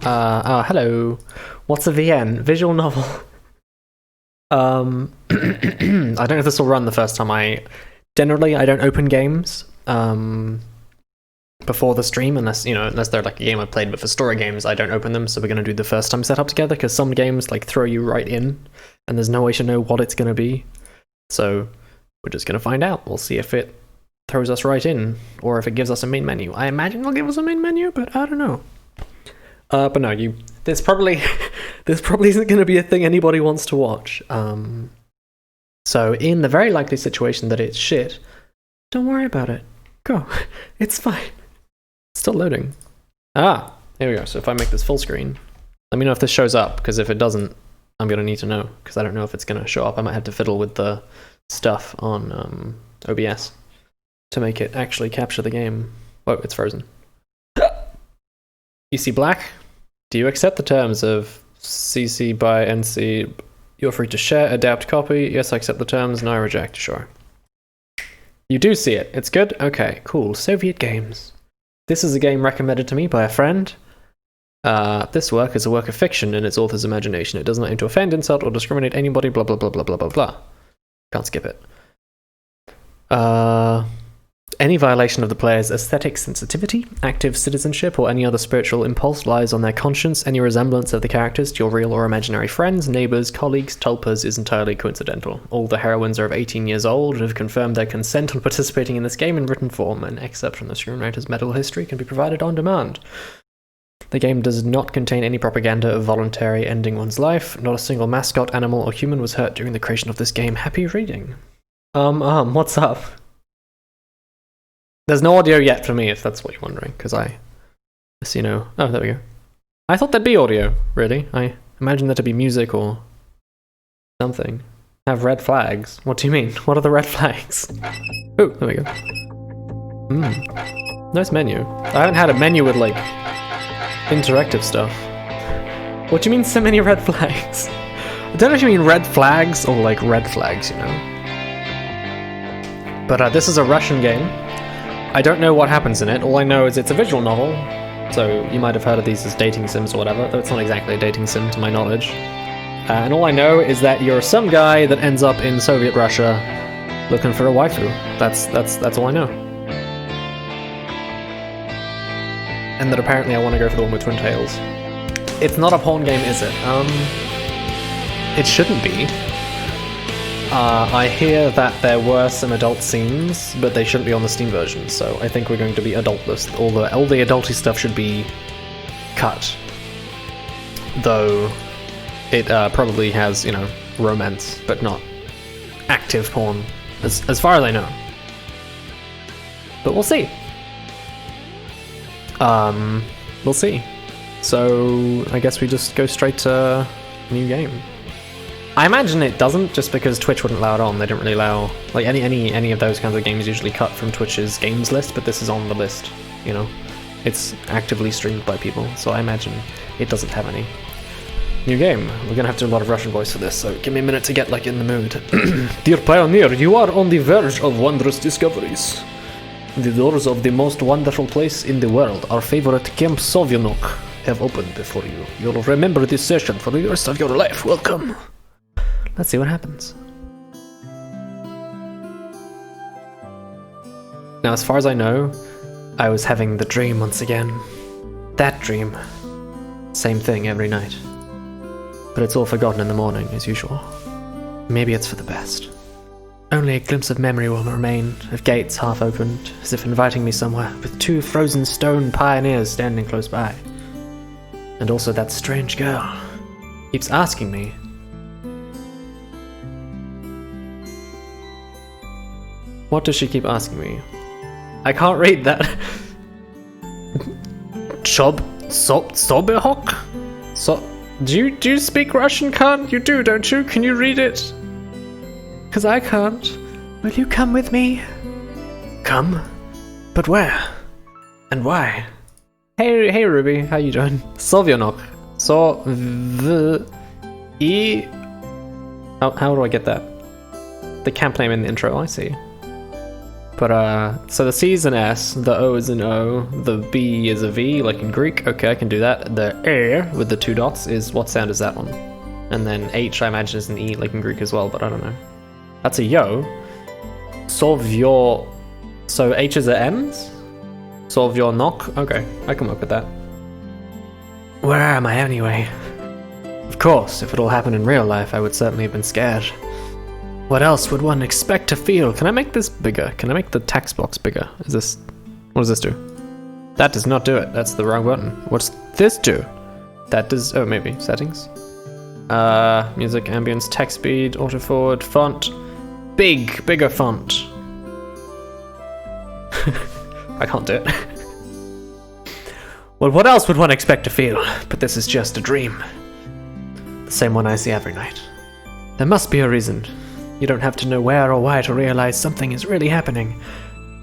Hello. What's a VN? Visual novel. I don't know if this will run the first time Generally, I don't open games before the stream unless they're like a game I played. But for story games, I don't open them. So we're gonna do the first time setup together because some games like throw you right in, and there's no way to know what it's gonna be. So we're just gonna find out. We'll see if it throws us right in or if it gives us a main menu. I imagine it'll give us a main menu, but I don't know. But no, this probably isn't going to be a thing anybody wants to watch. So in the very likely situation that it's shit, don't worry about it. Go. It's fine. It's still loading. Here we go. So if I make this full screen, let me know if this shows up, because if it doesn't, I'm going to need to know, because I don't know if it's going to show up. I might have to fiddle with the stuff on OBS to make it actually capture the game. Whoa, it's frozen. You see black? Do you accept the terms of CC by NC? You're free to share, adapt, copy. Yes, I accept the terms. No, I reject. Sure. You do see it. It's good? Okay, cool. Soviet games. This is a game recommended to me by a friend. This work is a work of fiction in its author's imagination. It does not aim to offend, insult, or discriminate anybody, blah, blah, blah, blah, blah, blah, blah. Can't skip it. Any violation of the player's aesthetic sensitivity, active citizenship, or any other spiritual impulse lies on their conscience. Any resemblance of the characters to your real or imaginary friends, neighbors, colleagues, tulpas is entirely coincidental. All the heroines are of 18 years old and have confirmed their consent on participating in this game in written form. An excerpt from the screenwriter's medical history can be provided on demand. The game does not contain any propaganda of voluntary ending one's life. Not a single mascot, animal, or human was hurt during the creation of this game. Happy reading. What's up? There's no audio yet for me, if that's what you're wondering, because oh, there we go. I thought there'd be audio, really. I imagined there to be music or something. Have red flags. What do you mean? What are the red flags? Oh, there we go. Nice menu. I haven't had a menu with, like, interactive stuff. What do you mean so many red flags? I don't know if you mean red flags or, like, red flags, you know? But this is a Russian game. I don't know what happens in it. All I know is it's a visual novel, so you might have heard of these as dating sims or whatever, though it's not exactly a dating sim to my knowledge. And all I know is that you're some guy that ends up in Soviet Russia looking for a waifu. That's all I know. And that apparently I want to go for the one with twin tails. It's not a porn game, is it? It shouldn't be. I hear that there were some adult scenes, but they shouldn't be on the Steam version, so I think we're going to be adultless. All the adulty stuff should be cut. Though it probably has, romance, but not active porn, as far as I know. But we'll see. We'll see. So I guess we just go straight to new game. I imagine it doesn't, just because Twitch wouldn't allow it on. They don't really allow, like, any of those kinds of games usually cut from Twitch's games list, but this is on the list, It's actively streamed by people, so I imagine it doesn't have any. New game. We're gonna have to do a lot of Russian voice for this, so give me a minute to get, like, in the mood. Dear Pioneer, you are on the verge of wondrous discoveries. The doors of the most wonderful place in the world, our favorite Camp Sovyonok, have opened before you. You'll remember this session for the rest of your life. Welcome. Let's see what happens. Now, as far as I know, I was having the dream once again. That dream. Same thing every night. But it's all forgotten in the morning, as usual. Maybe it's for the best. Only a glimpse of memory will remain, of gates half opened, as if inviting me somewhere, with two frozen stone pioneers standing close by. And also that strange girl. Keeps asking me. What does she keep asking me? I can't read that. Sobehok? Do you speak Russian, Khan? You do, don't you? Can you read it? Cause I can't. Will you come with me? Come? But where? And why? Hey Ruby, how you doing? Sovyonok. How do I get that? The camp name in the intro, I see. But, so the C is an S, the O is an O, the B is a V, like in Greek. Okay, I can do that. The E with the 2 dots is, what sound is that one? And then H, I imagine, is an E, like in Greek as well, but I don't know. That's a yo. Solve your... So H is a M's? Solve your knock? Okay, I can work with that. Where am I anyway? Of course, if it all happened in real life, I would certainly have been scared. What else would one expect to feel? Can I make this bigger? Can I make the text box bigger? Is this... What does this do? That does not do it. That's the wrong button. What's this do? That does... Oh, maybe. Settings. Music, ambience, text speed, auto forward, font. Bigger font. I can't do it. Well, what else would one expect to feel? But this is just a dream. The same one I see every night. There must be a reason. You don't have to know where or why to realize something is really happening.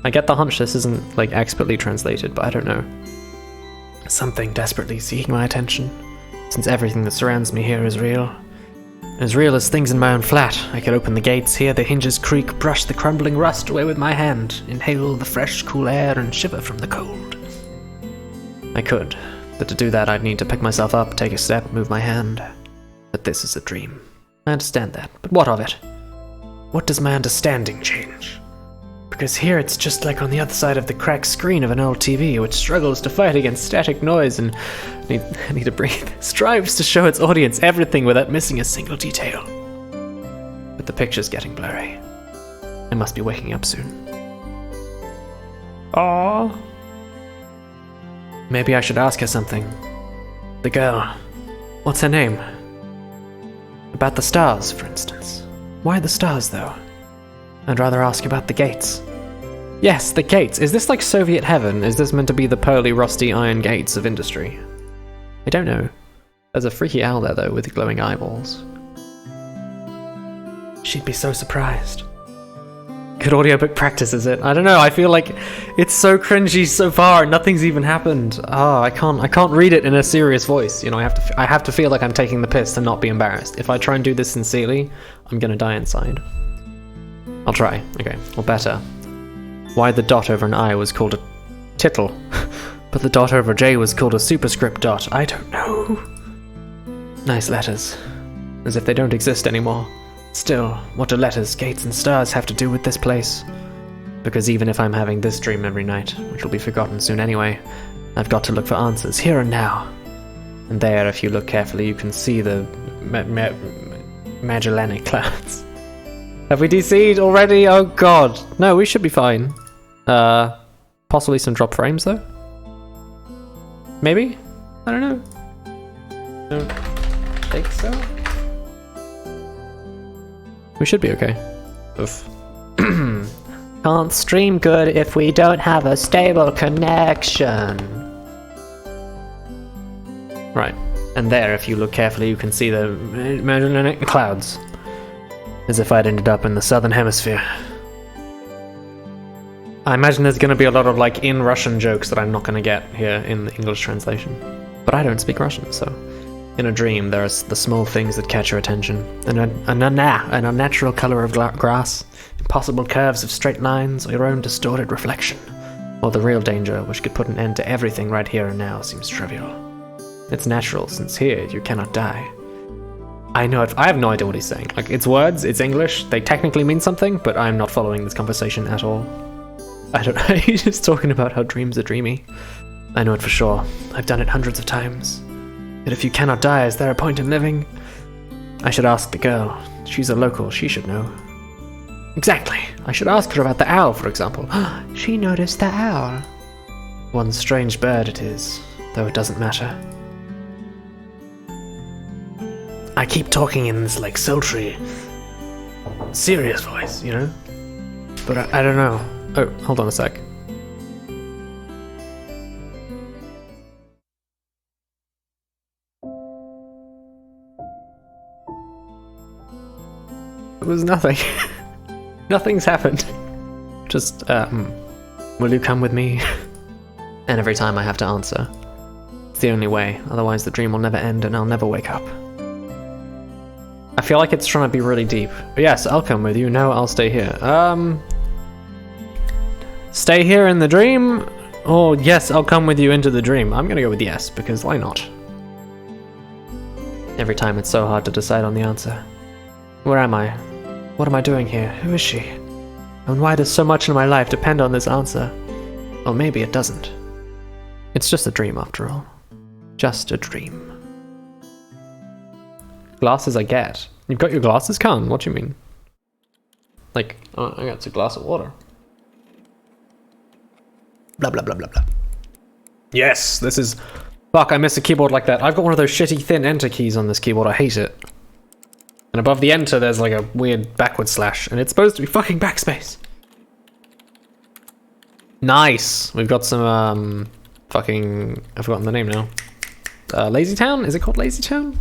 I get the hunch this isn't, like, expertly translated, but I don't know. Something desperately seeking my attention, since everything that surrounds me here is real. As real as things in my own flat. I could open the gates, hear the hinges creak, brush the crumbling rust away with my hand, inhale the fresh, cool air, and shiver from the cold. I could, but to do that I'd need to pick myself up, take a step, move my hand. But this is a dream. I understand that, but what of it? What does my understanding change? Because here it's just like on the other side of the cracked screen of an old TV, which struggles to fight against static noise and I need to breathe. Strives to show its audience everything without missing a single detail. But the picture's getting blurry. I must be waking up soon. Aww. Maybe I should ask her something. The girl. What's her name? About the stars, for instance. Why the stars, though? I'd rather ask about the gates. Yes, the gates. Is this like Soviet heaven? Is this meant to be the pearly, rusty iron gates of industry? I don't know. There's a freaky owl there, though, with glowing eyeballs. She'd be so surprised. Good audiobook practice, is it? I don't know, I feel like it's so cringy so far, nothing's even happened. I can't read it in a serious voice, you know, I have to feel like I'm taking the piss and not be embarrassed. If I try and do this sincerely, I'm gonna die inside. I'll try, okay, or better. Why the dot over an I was called a tittle, but the dot over a J was called a superscript dot, I don't know. Nice letters, as if they don't exist anymore. Still, what do letters, gates, and stars have to do with this place? Because even if I'm having this dream every night, which will be forgotten soon anyway, I've got to look for answers here and now. And there, if you look carefully, you can see the Magellanic Clouds. Have we DC'd already? Oh god. No, we should be fine. Possibly some drop frames, though? Maybe? I don't know. Don't think so? We should be okay. Oof. Can't stream good if we don't have a stable connection. Right. And there, if you look carefully, you can see the Magellanic Clouds. As if I'd ended up in the southern hemisphere. I imagine there's going to be a lot of, like, in Russian jokes that I'm not going to get here in the English translation. But I don't speak Russian, so... In a dream, there are the small things that catch your attention. An unnatural color of grass, impossible curves of straight lines, or your own distorted reflection. Or the real danger, which could put an end to everything right here and now, seems trivial. It's natural, since here you cannot die. I have no idea what he's saying. Like, it's words, it's English, they technically mean something, but I'm not following this conversation at all. I don't know, he's just talking about how dreams are dreamy. I know it for sure. I've done it hundreds of times. But if you cannot die, is there a point in living? I should ask the girl. She's a local, she should know. Exactly. I should ask her about the owl, for example. She noticed the owl. One strange bird it is, though it doesn't matter. I keep talking in this, like, sultry, serious voice, you know? But I don't know. Oh, hold on a sec. It was nothing. Nothing's happened. Just, will you come with me? And every time I have to answer. It's the only way, otherwise the dream will never end and I'll never wake up. I feel like it's trying to be really deep. But yes, I'll come with you. No, I'll stay here. Stay here in the dream? Or yes, I'll come with you into the dream. I'm gonna go with yes, because why not? Every time it's so hard to decide on the answer. Where am I? What am I doing here? Who is she? And why does so much in my life depend on this answer? Or maybe it doesn't. It's just a dream after all. Just a dream. Glasses I get. You've got your glasses, Khan? What do you mean? Like, oh, I got a glass of water. Blah, blah, blah, blah, blah. Yes, this is... Fuck, I miss a keyboard like that. I've got one of those shitty thin enter keys on this keyboard. I hate it. And above the enter, there's like a weird backward slash. And it's supposed to be fucking backspace. Nice. We've got some, fucking... I've forgotten the name now. Lazy Town? Is it called Lazy Town?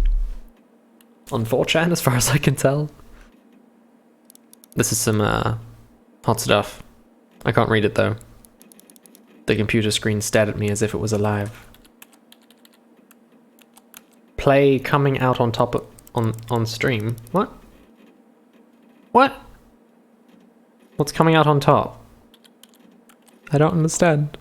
On 4chan, as far as I can tell. This is some, hot stuff. I can't read it, though. The computer screen stared at me as if it was alive. Play coming out on top of, on stream. What? What? What's coming out on top? I don't understand.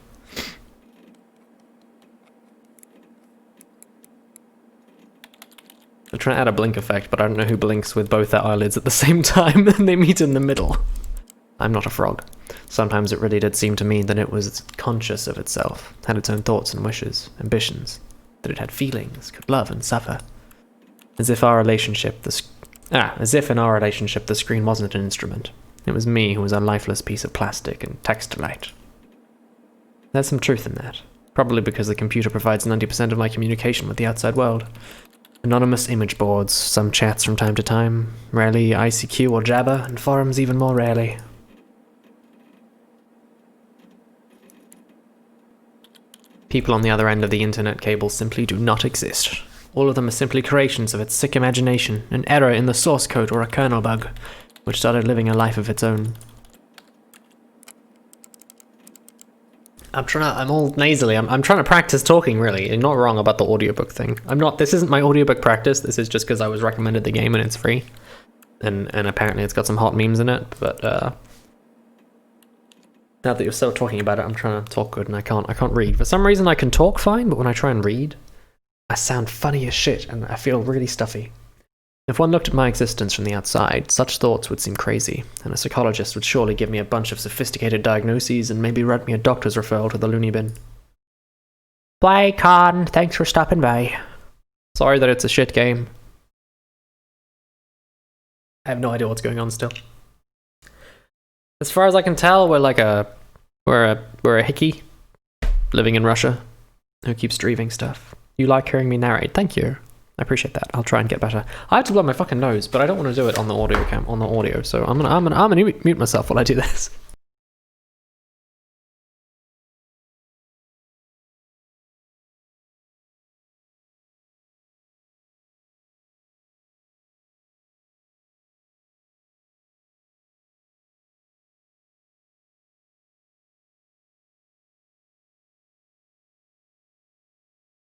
I'm trying to add a blink effect, but I don't know who blinks with both their eyelids at the same time and they meet in the middle. I'm not a frog. Sometimes it really did seem to me that it was conscious of itself, had its own thoughts and wishes, ambitions, that it had feelings, could love and suffer. As if in our relationship the screen wasn't an instrument. It was me who was a lifeless piece of plastic and textulite. There's some truth in that, probably because the computer provides 90% of my communication with the outside world. Anonymous image boards, some chats from time to time, rarely ICQ or Jabber, and forums even more rarely. People on the other end of the internet cable simply do not exist. All of them are simply creations of its sick imagination, an error in the source code or a kernel bug, which started living a life of its own. I'm all nasally. I'm trying to practice talking, really. You're not wrong about the audiobook thing. This isn't my audiobook practice. This is just because I was recommended the game and it's free. And apparently it's got some hot memes in it, but now that you're still talking about it, I'm trying to talk good and I can't read. For some reason I can talk fine, but when I try and read, I sound funny as shit and I feel really stuffy. If one looked at my existence from the outside, such thoughts would seem crazy, and a psychologist would surely give me a bunch of sophisticated diagnoses and maybe write me a doctor's referral to the loony bin. Bye, Khan. Thanks for stopping by. Sorry that it's a shit game. I have no idea what's going on still. As far as I can tell, we're a hickey living in Russia who keeps dreaming stuff. You like hearing me narrate? Thank you. I appreciate that. I'll try and get better. I have to blow my fucking nose, but I don't want to do it on the audio so I'm gonna mute myself while I do this.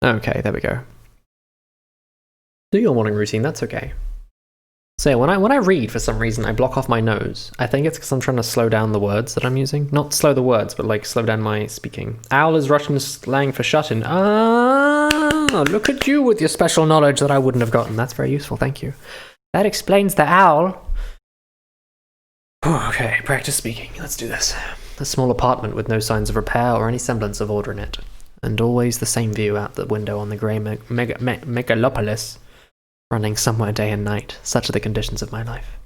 Okay, there we go. Do your morning routine, that's okay. So yeah, when I read, for some reason, I block off my nose. I think it's because I'm trying to slow down the words that I'm using. Not slow the words, but like slow down my speaking. Owl is Russian slang for shut-in. Ah, look at you with your special knowledge that I wouldn't have gotten. That's very useful, thank you. That explains the owl. Okay, practice speaking. Let's do this. A small apartment with no signs of repair or any semblance of order in it. And always the same view out the window on the grey megalopolis. Running somewhere day and night. Such are the conditions of my life.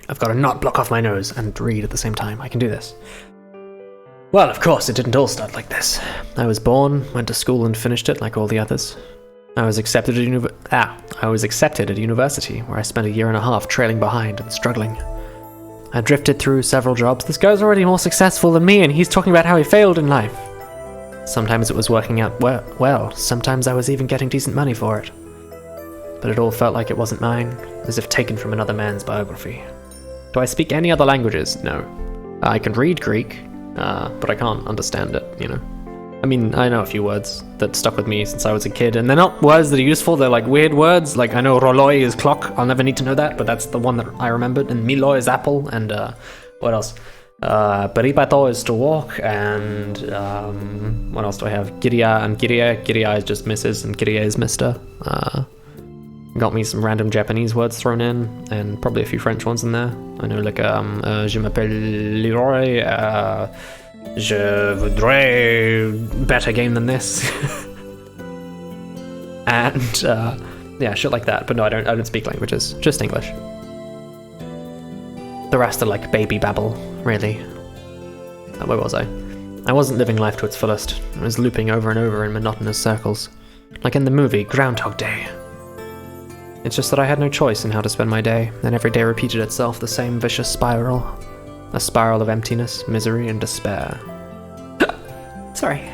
I've got to not block off my nose and read at the same time. I can do this. Well, of course, it didn't all start like this. I was born, went to school and finished it like all the others. I was accepted at university, where I spent a year and a half trailing behind and struggling. I drifted through several jobs. This guy's already more successful than me, and he's talking about how he failed in life. Sometimes it was working out well, sometimes I was even getting decent money for it. But it all felt like it wasn't mine, as if taken from another man's biography. Do I speak any other languages? No. I can read Greek, but I can't understand it, you know. I mean, I know a few words that stuck with me since I was a kid, and they're not words that are useful, they're like weird words. Like, I know roloi is clock, I'll never need to know that, but that's the one that I remembered, and milo is apple, and What else? Peripato is to walk, and what else do I have? Giria and Giria. Giria is just Mrs. and Giria is Mr. Got me some random Japanese words thrown in, and probably a few French ones in there. I know, like, je m'appelle Leroy, je voudrais better game than this. And, yeah, shit like that. But no, I don't speak languages, just English. The rest are like baby babble, really. Where was I? I wasn't living life to its fullest. I was looping over and over in monotonous circles. Like in the movie Groundhog Day. It's just that I had no choice in how to spend my day, and every day repeated itself, the same vicious spiral. A spiral of emptiness, misery, and despair. Sorry.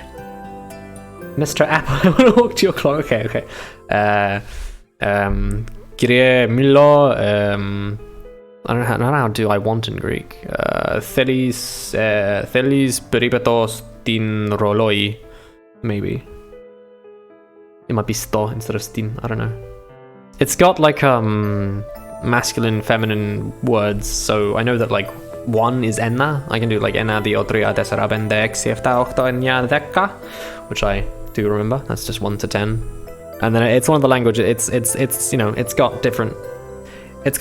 Mr. Apple, I want to walk to your clock. Okay. Kyrie Milo, I don't know how do I want in Greek. Thelis peripetos tin roloi. Maybe. It might be sto instead of stin, I don't know. It's got like masculine, feminine words, so I know that like one is enna. I can do like enna di otria desera bende exiefta octo enya dekka, which I do remember. That's just 1 to 10. And then it's one of the languages. It's you know, it's got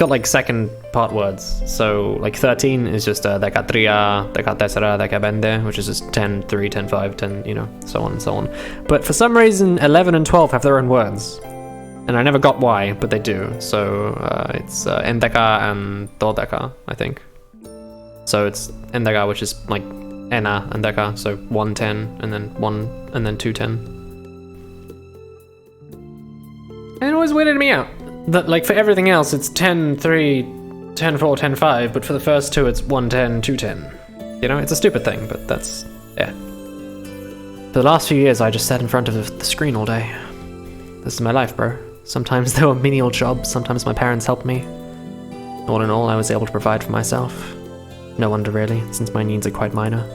like second part words. So like 13 is just deka tria, deka desera, deka bende, which is just 10, 3, 10, 5, 10, you know, so on and so on. But for some reason 11 and 12 have their own words. And I never got why, but they do. So it's endeka and dodeka, I think. So it's endeka, which is like ena and deka, so 1, 10, and then 1, and then 2, 10. And it always weirded me out that like for everything else it's 10, 3, 10, 4, 10, 5, but for the first two it's 1, 10, 2, 10. You know, it's a stupid thing, but that's, yeah. For the last few years I just sat in front of the screen all day. This is my life, bro. Sometimes there were menial jobs, sometimes my parents helped me. All in all, I was able to provide for myself. No wonder really, since my needs are quite minor.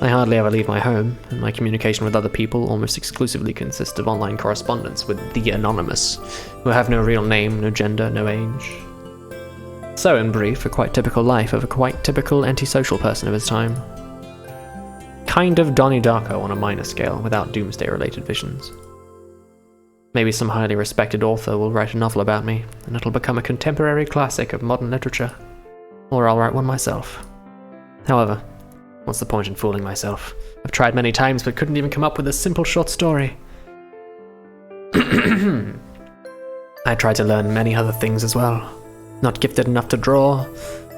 I hardly ever leave my home, and my communication with other people almost exclusively consists of online correspondence with the Anonymous, who have no real name, no gender, no age. So, in brief, a quite typical life of a quite typical antisocial person of his time. Kind of Donnie Darko on a minor scale, without doomsday-related visions. Maybe some highly respected author will write a novel about me, and it'll become a contemporary classic of modern literature. Or I'll write one myself. However, what's the point in fooling myself? I've tried many times, but couldn't even come up with a simple short story. I tried to learn many other things as well. Not gifted enough to draw.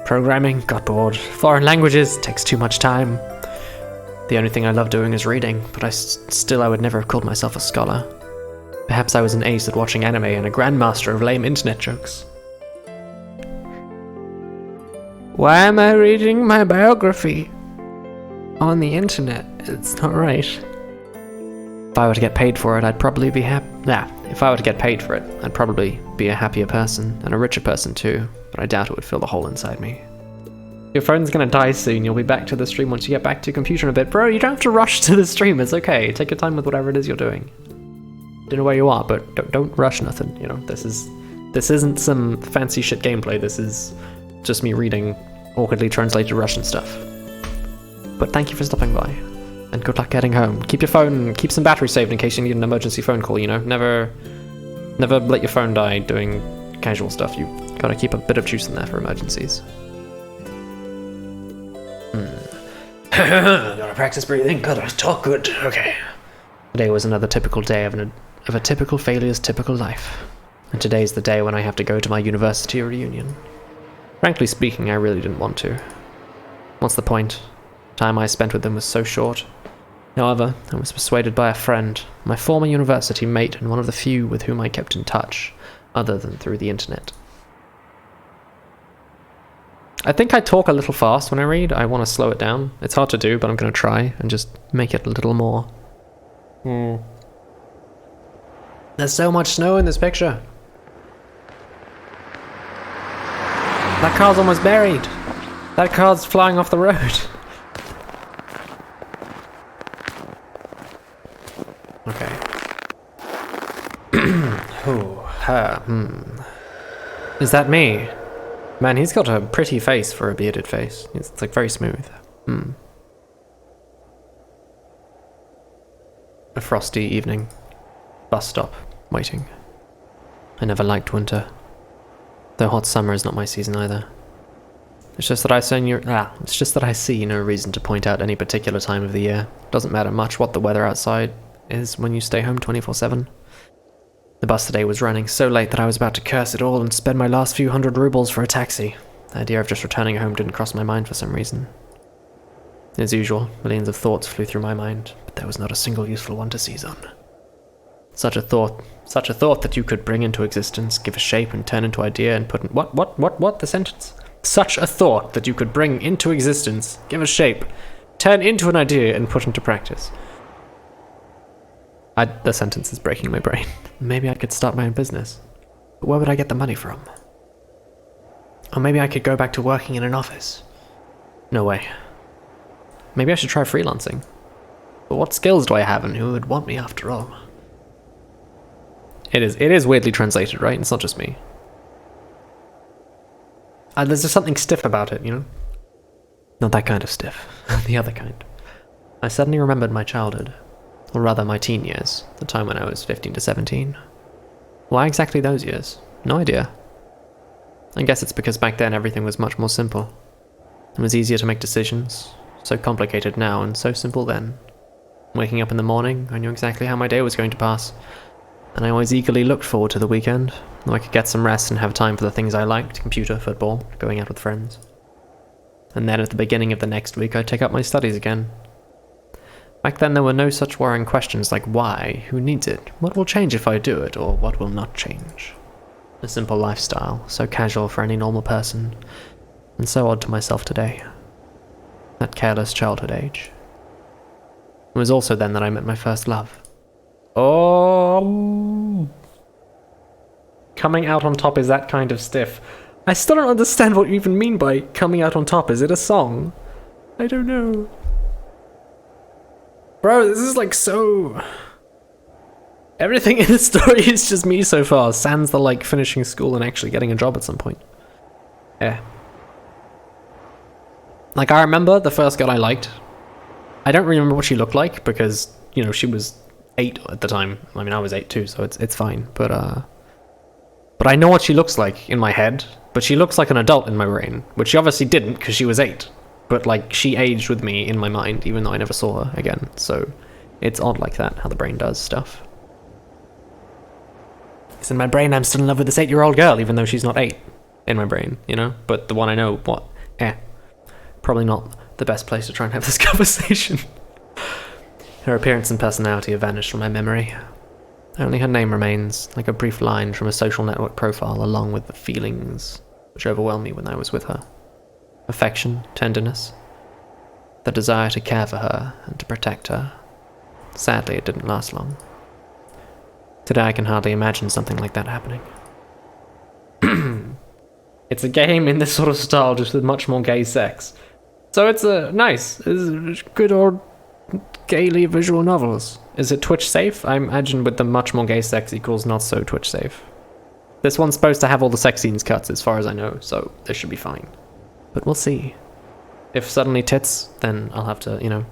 Programming, got bored. Foreign languages, takes too much time. The only thing I love doing is reading, but I would never have called myself a scholar. Perhaps I was an ace at watching anime and a grandmaster of lame internet jokes. Why am I reading my biography on the internet? It's not right. If I were to get paid for it, I'd probably be if I were to get paid for it, I'd probably be a happier person, and a richer person too, but I doubt it would fill the hole inside me. Your phone's gonna die soon, you'll be back to the stream once you get back to your computer in a bit. Bro, you don't have to rush to the stream, it's okay. Take your time with whatever it is you're doing. Don't know where you are, but don't rush nothing, you know. This isn't some fancy shit gameplay, this is just me reading awkwardly translated Russian stuff. But thank you for stopping by, and good luck getting home. Keep your phone, keep some battery saved in case you need an emergency phone call, you know? Never let your phone die doing casual stuff. You gotta keep a bit of juice in there for emergencies. Gotta practice breathing, gotta talk good, okay. Today was another typical day of a typical failures typical life. And today's the day when I have to go to my university reunion. Frankly speaking, I really didn't want to. What's the point? Time I spent with them was so short. However, I was persuaded by a friend, my former university mate and one of the few with whom I kept in touch, other than through the internet. I think I talk a little fast when I read. I want to slow it down. It's hard to do, but I'm going to try and just make it a little more. There's so much snow in this picture. That car's almost buried. That car's flying off the road. Okay. Is that me? Man, he's got a pretty face for a bearded face. It's like very smooth. A frosty evening. Bus stop. Waiting. I never liked winter. Though hot summer is not my season either. It's just that I see no reason to point out any particular time of the year. Doesn't matter much what the weather outside is when you stay home 24/7. The bus today was running so late that I was about to curse it all and spend my last few hundred rubles for a taxi. The idea of just returning home didn't cross my mind for some reason. As usual, millions of thoughts flew through my mind, but there was not a single useful one to seize on. Such a thought that you could bring into existence, give a shape and turn into idea and put in... What? The sentence? Such a thought that you could bring into existence, give a shape, turn into an idea and put into practice. The sentence is breaking my brain. Maybe I could start my own business. But where would I get the money from? Or maybe I could go back to working in an office. No way. Maybe I should try freelancing. But what skills do I have and who would want me after all? It is weirdly translated, right? It's not just me. There's just something stiff about it, you know? Not that kind of stiff. The other kind. I suddenly remembered my childhood. Or rather my teen years. The time when I was 15 to 17. Why exactly those years? No idea. I guess it's because back then everything was much more simple. It was easier to make decisions. So complicated now and so simple then. Waking up in the morning, I knew exactly how my day was going to pass. And I always eagerly looked forward to the weekend, so I could get some rest and have time for the things I liked, computer, football, going out with friends. And then at the beginning of the next week, I'd take up my studies again. Back then there were no such worrying questions like why, who needs it, what will change if I do it, or what will not change. A simple lifestyle, so casual for any normal person, and so odd to myself today. That careless childhood age. It was also then that I met my first love. Oh, coming out on top is that kind of stiff. I still don't understand what you even mean by coming out on top. Is it a song? I don't know. Bro, this is like so... Everything in the story is just me so far, sans the like finishing school and actually getting a job at some point. Yeah. Like, I remember the first girl I liked. I don't remember what she looked like because, you know, she was 8 at the time. I mean, I was 8 too, so it's fine. But I know what she looks like in my head, but she looks like an adult in my brain, which she obviously didn't because she was 8. But, like, she aged with me in my mind, even though I never saw her again. So, it's odd like that, how the brain does stuff. Because in my brain, I'm still in love with this 8-year-old girl, even though she's not 8 in my brain, you know? But the one I know, probably not the best place to try and have this conversation. Her appearance and personality have vanished from my memory. Only her name remains, like a brief line from a social network profile, along with the feelings which overwhelmed me when I was with her. Affection, tenderness, the desire to care for her and to protect her. Sadly, it didn't last long. Today I can hardly imagine something like that happening. It's a game in this sort of style, just with much more gay sex. So it's it's good old gaily visual novels. Is it Twitch safe? I imagine with the much more gay sex equals not so Twitch safe. This one's supposed to have all the sex scenes cut, as far as I know, so this should be fine. But we'll see. If suddenly tits, then I'll have to, you know...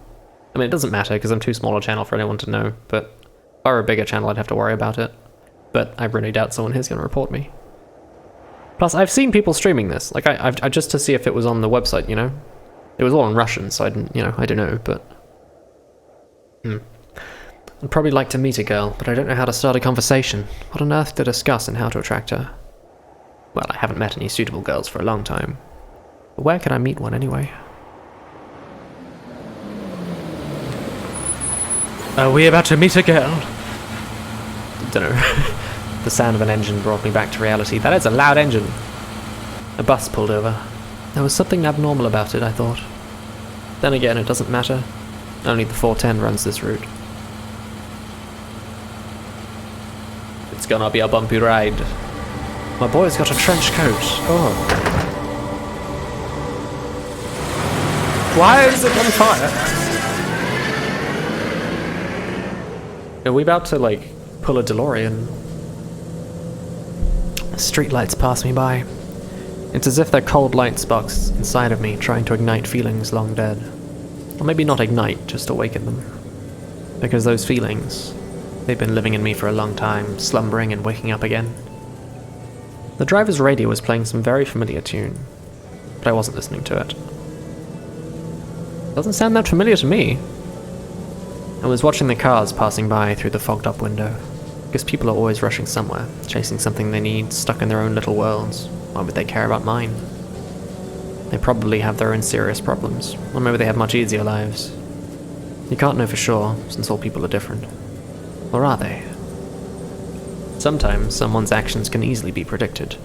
I mean, it doesn't matter, because I'm too small a channel for anyone to know, but if I were a bigger channel, I'd have to worry about it. But I really doubt someone here's going to report me. Plus, I've seen people streaming this. Like, I just to see if it was on the website, you know? It was all in Russian, so I didn't, you know, I don't know, but... I'd probably like to meet a girl, but I don't know how to start a conversation. What on earth to discuss and how to attract her? Well, I haven't met any suitable girls for a long time. But where could I meet one anyway? Are we about to meet a girl? Dunno. The sound of an engine brought me back to reality. That is a loud engine. A bus pulled over. There was something abnormal about it, I thought. Then again, it doesn't matter. Only the 410 runs this route. It's gonna be a bumpy ride. My boy's got a trench coat. Oh. Why is it on fire? Are we about to, like, pull a DeLorean? Streetlights pass me by. It's as if they're cold light sparks inside of me trying to ignite feelings long dead. Or maybe not ignite, just awaken them. Because those feelings, they've been living in me for a long time, slumbering and waking up again. The driver's radio was playing some very familiar tune, but I wasn't listening to it. Doesn't sound that familiar to me. I was watching the cars passing by through the fogged up window, because people are always rushing somewhere, chasing something they need, stuck in their own little worlds. Why would they care about mine? They probably have their own serious problems, or maybe they have much easier lives. You can't know for sure, since all people are different. Or are they? Sometimes someone's actions can easily be predicted,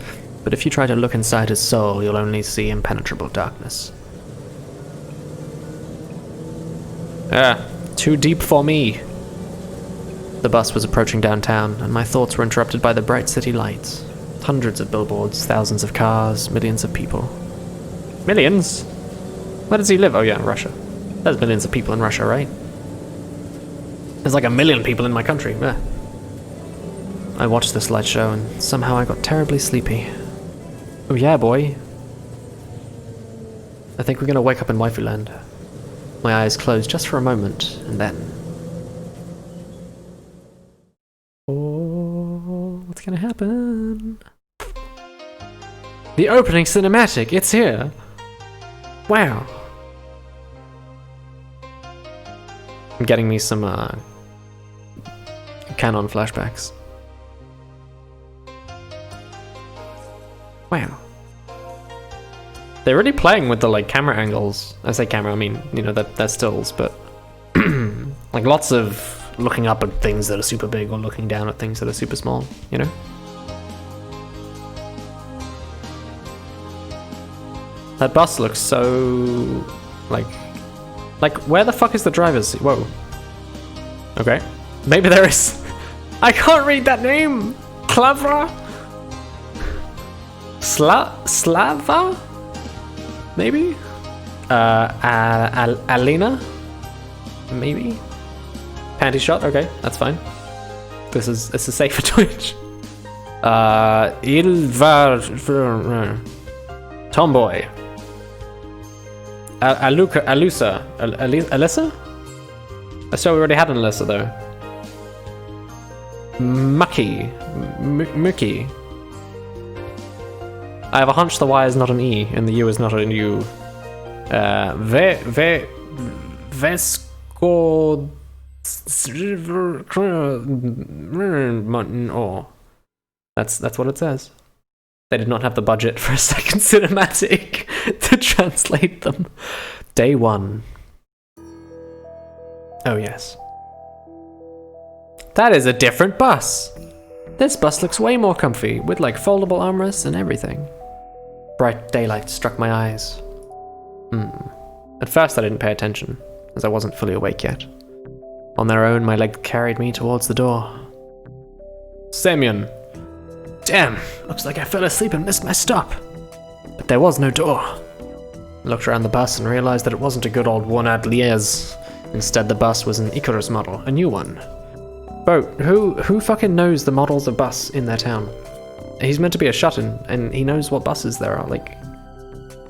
but if you try to look inside his soul, you'll only see impenetrable darkness. Too deep for me. The bus was approaching downtown, and my thoughts were interrupted by the bright city lights. Hundreds of billboards, thousands of cars, millions of people. Millions? Where does he live? Oh yeah, Russia. There's millions of people in Russia, right? There's like 1 million people in my country. Yeah. I watched this light show, and somehow I got terribly sleepy. Oh yeah, boy. I think we're gonna wake up in Waifu Land. My eyes closed just for a moment, and then... Oh, what's gonna happen? The opening cinematic, it's here! Wow. I'm getting me some, Canon flashbacks. Wow. They're really playing with the, like, camera angles. I say camera, I mean, you know, they're stills, but... like, lots of looking up at things that are super big or looking down at things that are super small, you know? That bus looks so... Like, where the fuck is the driver's seat? Whoa. Okay. Maybe there is... I can't read that name! Klavra? Slava? Maybe? Alina? Maybe? Panty shot? Okay, that's fine. This is safe for Twitch. Ilvar... Tomboy. Alyssa? I saw we already had an Alyssa though. Mucky. Mucky. I have a hunch the Y is not an E and the U is not an U. Vesco... Oh. That's what it says. They did not have the budget for a second cinematic to translate them. Day 1. Oh yes. That is a different bus. This bus looks way more comfy, with like foldable armrests and everything. Bright daylight struck my eyes. At first I didn't pay attention, as I wasn't fully awake yet. On their own, my leg carried me towards the door. Semyon! Damn, looks like I fell asleep and missed my stop. But there was no door. I looked around the bus and realized that it wasn't a good old worn-out Liège. Instead, the bus was an Icarus model, a new one. Bro, who fucking knows the models of bus in their town? He's meant to be a shut-in, and he knows what buses there are, like...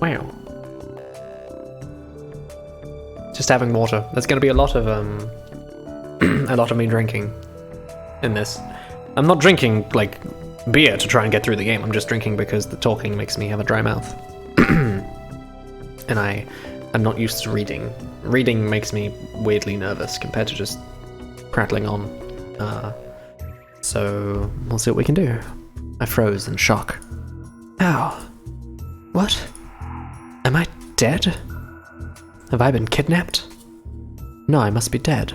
Wow. Just having water. There's gonna be a lot of, a lot of me drinking in this. I'm not drinking, like, beer to try and get through the game. I'm just drinking because the talking makes me have a dry mouth. And I'm not used to reading. Reading makes me weirdly nervous compared to just prattling on. So we'll see what we can do. I froze in shock. Ow. What? Am I dead? Have I been kidnapped? No, I must be dead.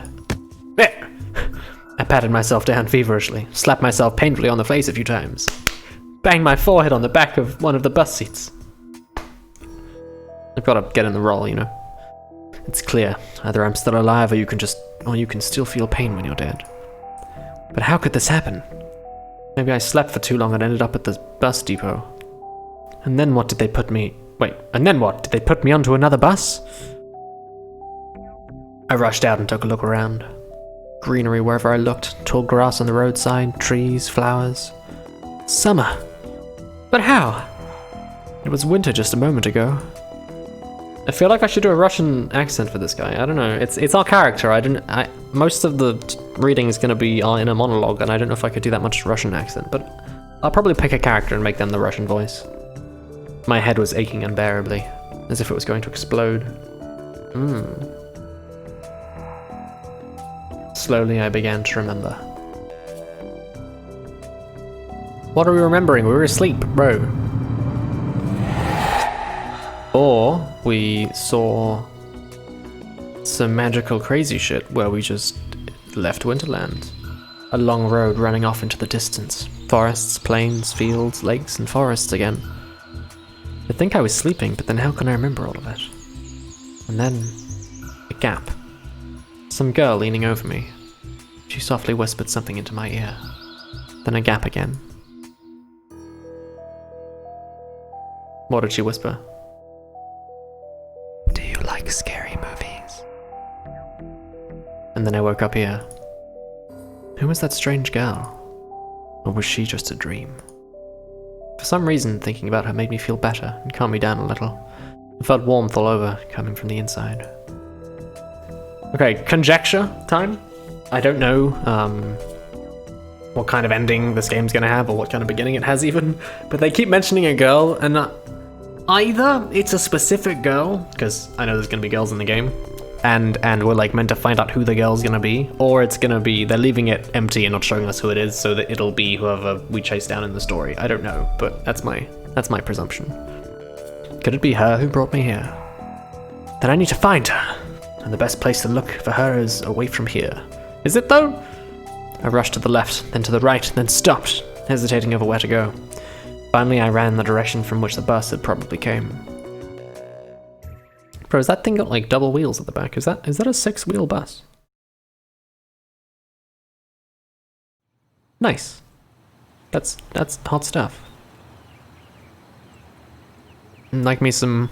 I patted myself down feverishly, slapped myself painfully on the face a few times, banged my forehead on the back of one of the bus seats. I've got to get in the role, you know. It's clear, either I'm still alive or you can still feel pain when you're dead. But how could this happen? Maybe I slept for too long and ended up at the bus depot. And then what did they put me... Wait, and then what? Did they put me onto another bus? I rushed out and took a look around. Greenery wherever I looked, tall grass on the roadside, trees, flowers. Summer. But how? It was winter just a moment ago. I feel like I should do a Russian accent for this guy. I don't know. It's our character. Most of the reading is going to be in a monologue, and I don't know if I could do that much Russian accent, but I'll probably pick a character and make them the Russian voice. My head was aching unbearably, as if it was going to explode. Slowly, I began to remember. What are we remembering? We were asleep, bro. Or we saw some magical crazy shit where we just left Winterland. A long road running off into the distance. Forests, plains, fields, lakes, and forests again. I think I was sleeping, but then how can I remember all of it? And then, a gap. Some girl leaning over me. She softly whispered something into my ear. Then a gap again. What did she whisper? Do you like scary movies? And then I woke up here. Who was that strange girl? Or was she just a dream? For some reason, thinking about her made me feel better and calm me down a little. I felt warmth all over, coming from the inside. Okay, conjecture time? I don't know what kind of ending this game's gonna have, or what kind of beginning it has even, but they keep mentioning a girl, and either it's a specific girl, because I know there's gonna be girls in the game, and we're like meant to find out who the girl's gonna be, or it's gonna be they're leaving it empty and not showing us who it is, so that it'll be whoever we chase down in the story. I don't know, but that's my presumption. Could it be her who brought me here? Then I need to find her, and the best place to look for her is away from here. Is it though? I rushed to the left, then to the right, then stopped, hesitating over where to go. Finally, I ran the direction from which the bus had probably came. Bro, has that thing got like double wheels at the back? Is that a 6-wheel bus? Nice. That's hot stuff. Like me some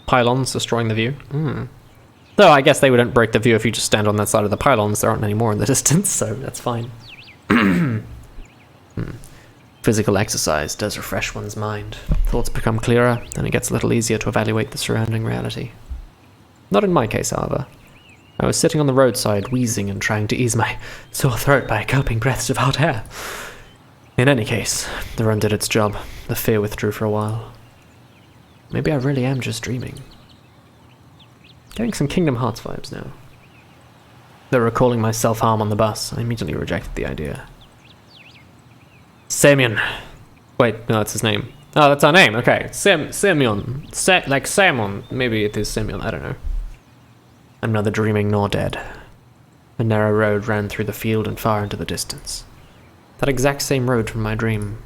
pylons destroying the view. Though I guess they wouldn't break the view if you just stand on that side of the pylons. There aren't any more in the distance, so that's fine. Physical exercise does refresh one's mind. Thoughts become clearer, and it gets a little easier to evaluate the surrounding reality. Not in my case, however. I was sitting on the roadside, wheezing and trying to ease my sore throat by gulping breaths of hot air. In any case, the run did its job. The fear withdrew for a while. Maybe I really am just dreaming. Getting some Kingdom Hearts vibes now. Though recalling my self-harm on the bus, I immediately rejected the idea. Semyon. Wait, no, that's his name. Oh, that's our name, okay. Semyon. Like Samon. Maybe it is Semyon, I don't know. I'm neither dreaming nor dead. A narrow road ran through the field and far into the distance. That exact same road from my dream.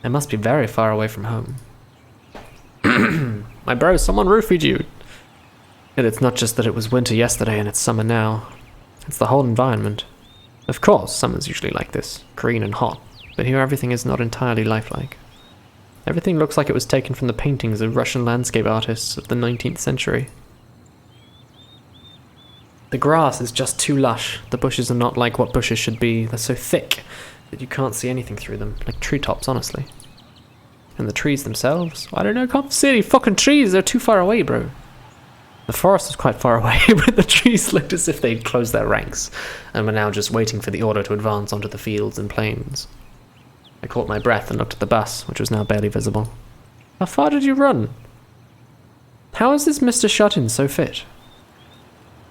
I must be very far away from home. My bro, someone roofied you. Yet it's not just that it was winter yesterday and it's summer now. It's the whole environment. Of course, summer's usually like this, green and hot, but here everything is not entirely lifelike. Everything looks like it was taken from the paintings of Russian landscape artists of the 19th century. The grass is just too lush. The bushes are not like what bushes should be. They're so thick that you can't see anything through them, like treetops, honestly. And the trees themselves? I don't know, can't see any fucking trees, they're too far away, bro. The forest was quite far away, but the trees looked as if they'd closed their ranks, and were now just waiting for the order to advance onto the fields and plains. I caught my breath and looked at the bus, which was now barely visible. How far did you run? How is this Mr. Shut-in so fit?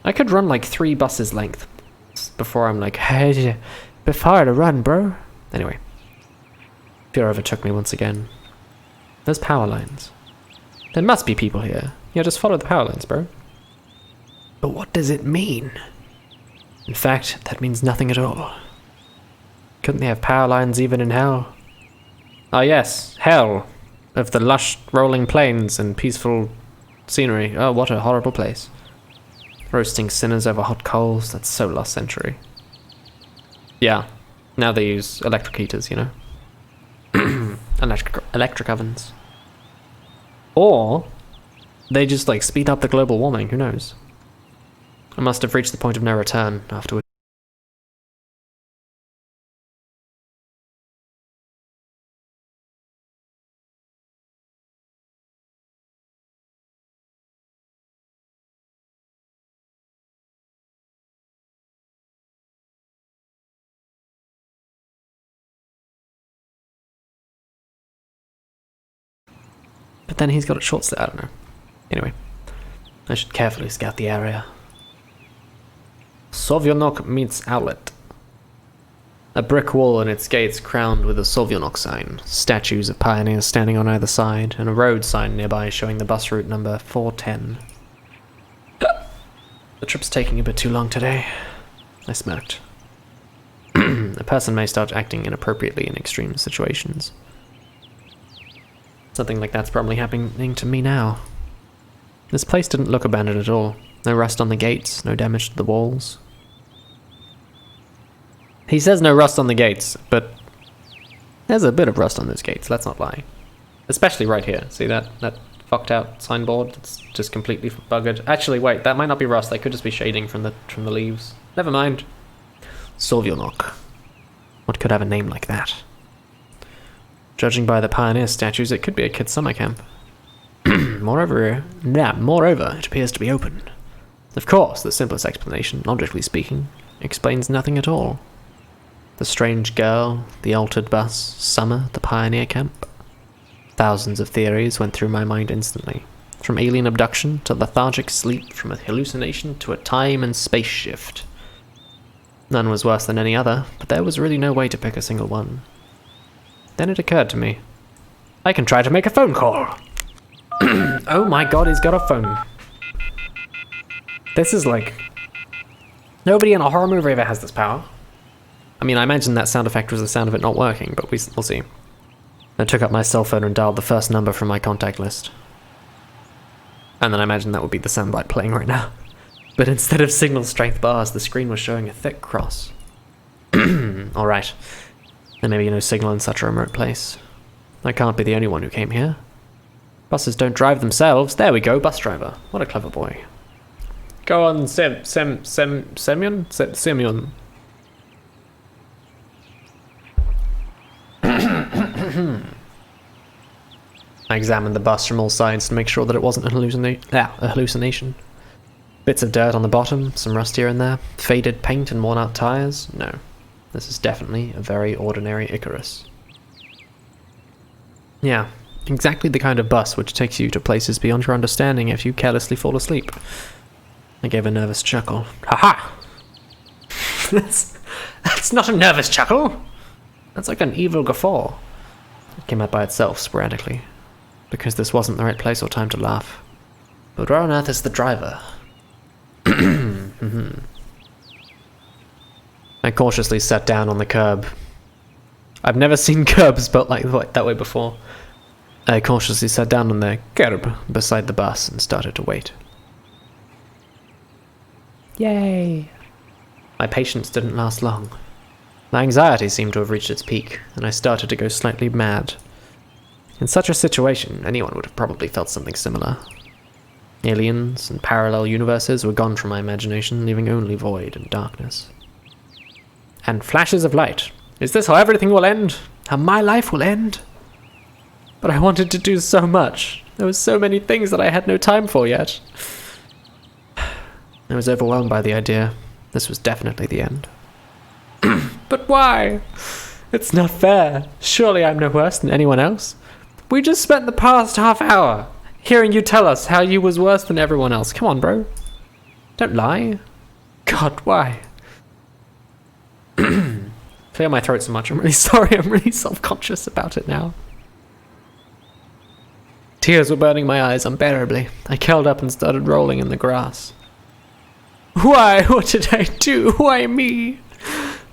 I could run like 3 buses length before I'm like, hey, bit far to run, bro. Anyway, fear overtook me once again. There's power lines. There must be people here. Yeah, just follow the power lines, bro. But what does it mean? In fact, that means nothing at all. Couldn't they have power lines even in hell? Ah yes, hell. Of the lush rolling plains and peaceful scenery. Oh, what a horrible place. Roasting sinners over hot coals, that's so last century. Yeah, now they use electric heaters, you know? Electric ovens. Or they just like speed up the global warming, who knows? I must have reached the point of no return afterwards. then he's got it short slit. I don't know. Anyway, I should carefully scout the area. Sovionok meets outlet. A brick wall and its gates crowned with a Sovionok sign, statues of pioneers standing on either side, and a road sign nearby showing the bus route number 410. The trip's taking a bit too long today. I smirked. A person may start acting inappropriately in extreme situations. Something like that's probably happening to me now. This place didn't look abandoned at all. No rust on the gates, no damage to the walls. He says no rust on the gates, but there's a bit of rust on those gates, let's not lie. Especially right here. See that fucked out signboard? It's just completely buggered. Actually, wait, that might not be rust. That could just be shading from the leaves. Never mind. Sovionok. What could have a name like that? Judging by the pioneer statues, it could be a kid's summer camp. Moreover, it appears to be open. Of course, the simplest explanation, logically speaking, explains nothing at all. The strange girl, the altered bus, summer, the pioneer camp. Thousands of theories went through my mind instantly. From alien abduction to lethargic sleep, from a hallucination to a time and space shift. None was worse than any other, but there was really no way to pick a single one. Then it occurred to me. I can try to make a phone call! Oh my god, he's got a phone. This is like... Nobody in a horror movie ever has this power. I mean, I imagine that sound effect was the sound of it not working, but we'll see. I took up my cell phone and dialed the first number from my contact list. And then I imagine that would be the soundbite playing right now. But instead of signal strength bars, the screen was showing a thick cross. Alright. There may be no signal in such a remote place. I can't be the only one who came here. Buses don't drive themselves. There we go, bus driver. What a clever boy. Go on, Semyon? Semyon. I examined the bus from all sides to make sure that it wasn't a hallucination. Bits of dirt on the bottom, some rust here and there, faded paint and worn out tires. No, this is definitely a very ordinary Icarus. Yeah, exactly the kind of bus which takes you to places beyond your understanding if you carelessly fall asleep. I gave a nervous chuckle. Ha-ha! That's not a nervous chuckle! That's like an evil guffaw. It came out by itself, sporadically. Because this wasn't the right place or time to laugh. But where on earth is the driver? I cautiously sat down on the curb. I've never seen curbs built like that way before. I cautiously sat down on the curb beside the bus and started to wait. Yay! My patience didn't last long. My anxiety seemed to have reached its peak, and I started to go slightly mad. In such a situation, anyone would have probably felt something similar. Aliens and parallel universes were gone from my imagination, leaving only void and darkness. And flashes of light. Is this how everything will end? How my life will end? But I wanted to do so much. There were so many things that I had no time for yet. I was overwhelmed by the idea. This was definitely the end. But why? It's not fair. Surely I'm no worse than anyone else. We just spent the past half hour hearing you tell us how you was worse than everyone else. Come on, bro. Don't lie. God, why? Clear my throat so much. I'm really sorry. I'm really self-conscious about it now. Tears were burning my eyes unbearably. I curled up and started rolling in the grass. Why? What did I do? Why me?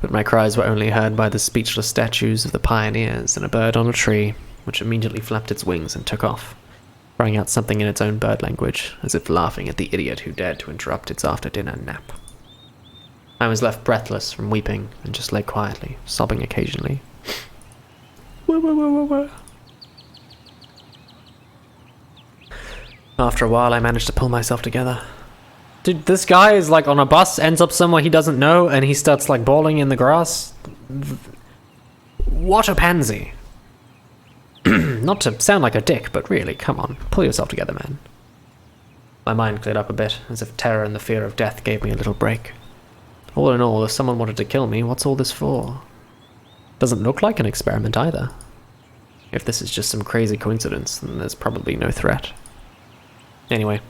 But my cries were only heard by the speechless statues of the pioneers and a bird on a tree, which immediately flapped its wings and took off, crying out something in its own bird language, as if laughing at the idiot who dared to interrupt its after-dinner nap. I was left breathless from weeping and just lay quietly, sobbing occasionally. After a while, I managed to pull myself together. Dude, this guy is like on a bus, ends up somewhere he doesn't know, and he starts like bawling in the grass. What a pansy. Not to sound like a dick, but really, come on, pull yourself together, man. My mind cleared up a bit, as if terror and the fear of death gave me a little break. All in all, if someone wanted to kill me, what's all this for? Doesn't look like an experiment either. If this is just some crazy coincidence, then there's probably no threat. Anyway,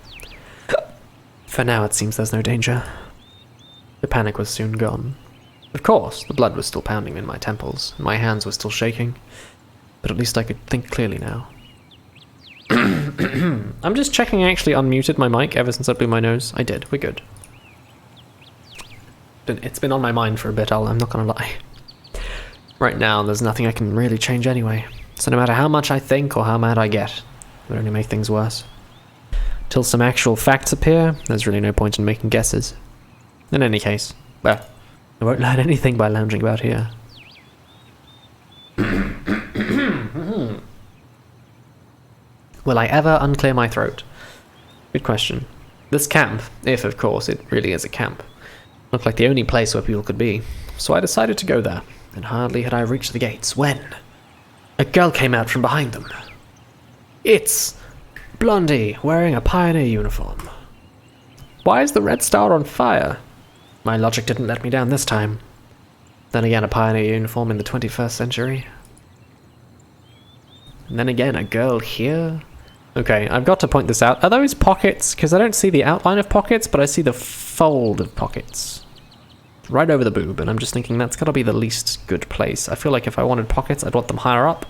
for now it seems there's no danger. The panic was soon gone. Of course, the blood was still pounding in my temples, and my hands were still shaking, but at least I could think clearly now. I'm just checking I actually unmuted my mic ever since I blew my nose. I did, we're good. It's been on my mind for a bit, I'm not gonna lie. Right now, there's nothing I can really change anyway, so no matter how much I think or how mad I get, it would only make things worse. Till some actual facts appear, there's really no point in making guesses. In any case, well, I won't learn anything by lounging about here. Will I ever unclear my throat? Good question. This camp, if of course it really is a camp, looked like the only place where people could be, so I decided to go there, and hardly had I reached the gates when a girl came out from behind them. It's Blondie, wearing a pioneer uniform. Why is the Red Star on fire? My logic didn't let me down this time. Then again, a pioneer uniform in the 21st century. And then again, a girl here? Okay, I've got to point this out. Are those pockets? Because I don't see the outline of pockets, but I see the fold of pockets. Right over the boob, and I'm just thinking that's gotta be the least good place. I feel like if I wanted pockets, I'd want them higher up,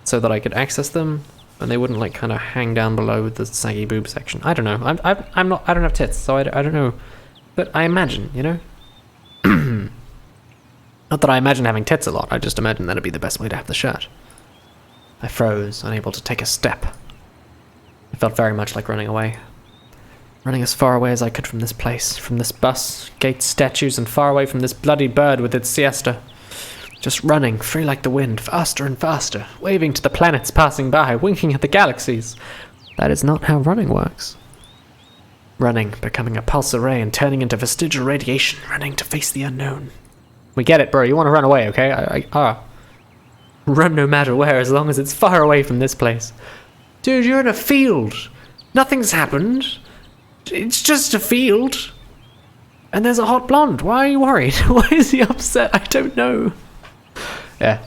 so that I could access them, and they wouldn't like kind of hang down below the saggy boob section. I don't know. I don't have tits, so I don't know. But I imagine, you know? Not that I imagine having tits a lot, I just imagine that'd be the best way to have the shirt. I froze, unable to take a step. It felt very much like running away. Running as far away as I could from this place, from this bus, gates, statues, and far away from this bloody bird with its siesta. Just running, free like the wind, faster and faster, waving to the planets passing by, winking at the galaxies. That is not how running works. Running, becoming a pulse array and turning into vestigial radiation, running to face the unknown. We get it, bro. You want to run away, okay? Run no matter where, as long as it's far away from this place. Dude, you're in a field. Nothing's happened. It's just a field. And there's a hot blonde. Why are you worried? Why is he upset? I don't know. Yeah.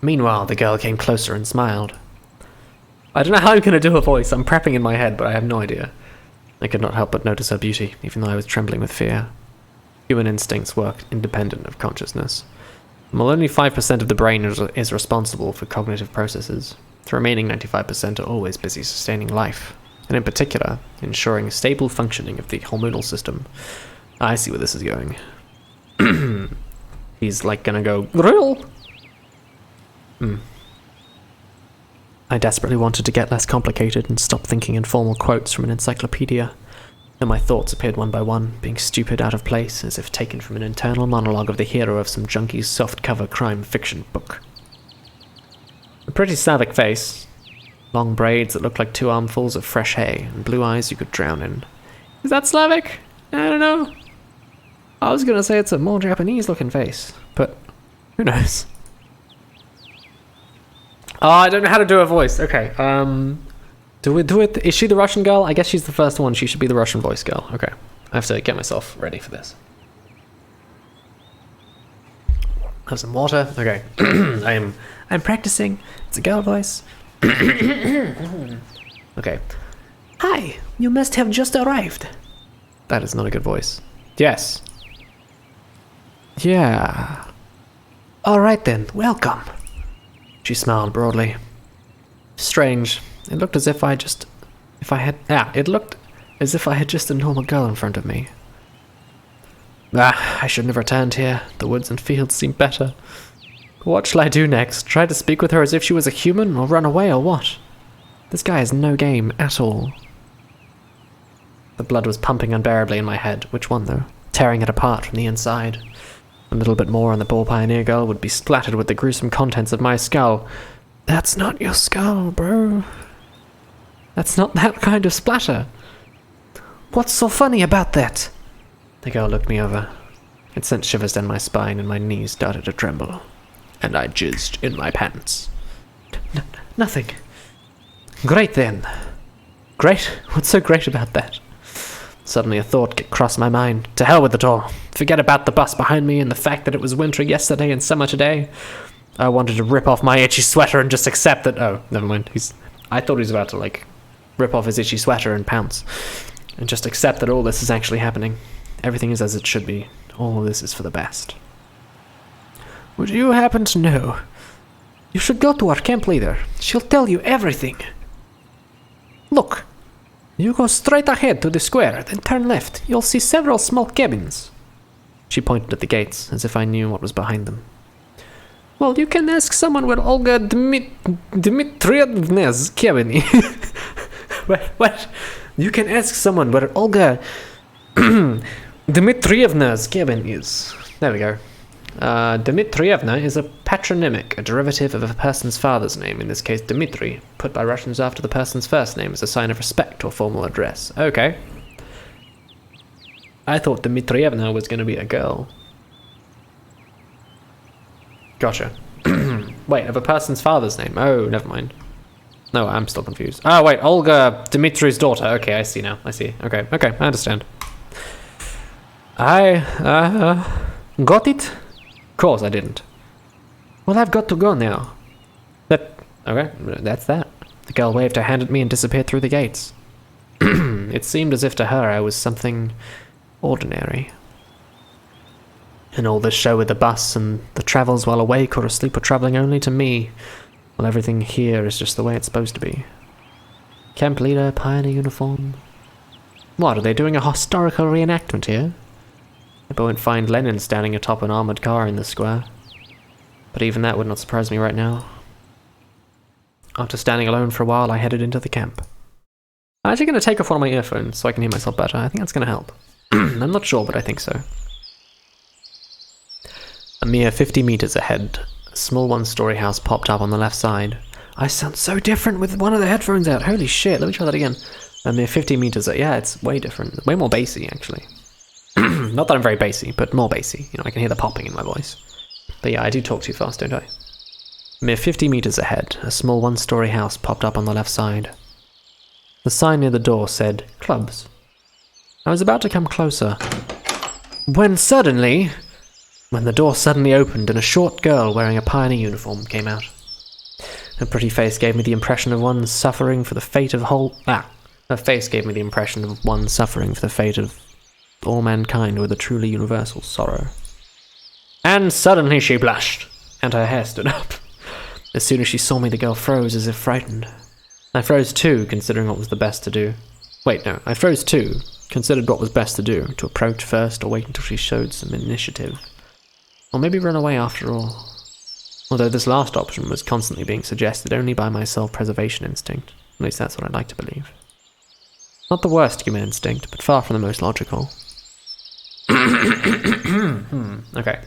Meanwhile, the girl came closer and smiled. I don't know how I'm going to do a voice. I'm prepping in my head, but I have no idea. I could not help but notice her beauty, even though I was trembling with fear. Human instincts work independent of consciousness. While only 5% of the brain is responsible for cognitive processes, the remaining 95% are always busy sustaining life, and in particular, ensuring stable functioning of the hormonal system. I see where this is going. He's like gonna go, Grill! I desperately wanted to get less complicated and stop thinking in formal quotes from an encyclopedia. Then my thoughts appeared one by one, being stupid, out of place, as if taken from an internal monologue of the hero of some junkie's soft-cover crime fiction book. A pretty Slavic face, long braids that looked like 2 armfuls of fresh hay, and blue eyes you could drown in. Is that Slavic? I don't know. I was gonna say it's a more Japanese-looking face, but who knows? Oh, I don't know how to do a voice. Okay, do it. Is she the Russian girl? I guess she's the first one. She should be the Russian voice girl. Okay, I have to get myself ready for this. Have some water. Okay, I'm practicing. It's a girl voice. Okay. Hi, you must have just arrived. That is not a good voice. Yes. Yeah. All right then. Welcome. She smiled broadly. Strange. It looked as if I had just a normal girl in front of me. I shouldn't have returned here. The woods and fields seem better. What shall I do next? Try to speak with her as if she was a human, or run away, or what? This guy is no game at all. The blood was pumping unbearably in my head. Which one, though? Tearing it apart from the inside. A little bit more and the poor pioneer girl would be splattered with the gruesome contents of my skull. That's not your skull, bro. That's not that kind of splatter. What's so funny about that? The girl looked me over. It sent shivers down my spine and my knees started to tremble. And I jizzed in my pants. Nothing. Great then. Great? What's so great about that? Suddenly a thought crossed my mind. To hell with it all. Forget about the bus behind me and the fact that it was winter yesterday and summer today. I wanted to rip off my itchy sweater and just accept that. Oh, never mind. I thought he was about to, like, rip off his itchy sweater and pounce. And just accept that all this is actually happening. Everything is as it should be. All of this is for the best. Would you happen to know? You should go to our camp leader. She'll tell you everything. Look. You go straight ahead to the square, then turn left. You'll see several small cabins. She pointed at the gates, as if I knew what was behind them. Well, you can ask someone where Olga Dmitrievna's cabin is. What? You can ask someone where Olga Dmitrievna's cabin is. There we go. Dmitrievna is a patronymic, a derivative of a person's father's name, in this case Dmitri, put by Russians after the person's first name as a sign of respect or formal address. Okay. I thought Dmitrievna was going to be a girl. Gotcha. Wait, of a person's father's name. Oh, never mind. No, I'm still confused. Oh, wait, Olga, Dmitri's daughter. Okay, I see now. I see. Okay, I understand. I got it? Of course I didn't. Well, I've got to go now. Okay, that's that. The girl waved her hand at me and disappeared through the gates. It seemed as if to her I was something ordinary. And all this show with the bus and the travels while awake or asleep were troubling only to me. Well, everything here is just the way it's supposed to be. Camp leader, pioneer uniform. What, are they doing a historical reenactment here? I won't find Lenin standing atop an armoured car in the square. But even that would not surprise me right now. After standing alone for a while, I headed into the camp. I'm actually going to take off one of my earphones so I can hear myself better. I think that's going to help. I'm not sure, but I think so. A mere 50 meters ahead, a small one-story house popped up on the left side. I sound so different with one of the headphones out. Holy shit, let me try that again. A mere 50 meters, yeah, it's way different. Way more bassy, actually. Not that I'm very bassy, but more bassy. You know, I can hear the popping in my voice. But yeah, I do talk too fast, don't I? A mere 50 meters ahead, a small one-story house popped up on the left side. The sign near the door said, Clubs. I was about to come closer, when the door suddenly opened and a short girl wearing a pioneer uniform came out. Her pretty face gave me the impression of one suffering for the fate of Her face gave me the impression of one suffering for the fate of all mankind with a truly universal sorrow. And suddenly she blushed, and her hair stood up. As soon as she saw me, the girl froze as if frightened. I froze too, considering what was the best to do. I froze too, considered what was best to do, to approach first or wait until she showed some initiative. Or maybe run away after all. Although this last option was constantly being suggested only by my self-preservation instinct. At least that's what I'd like to believe. Not the worst human instinct, but far from the most logical. Okay.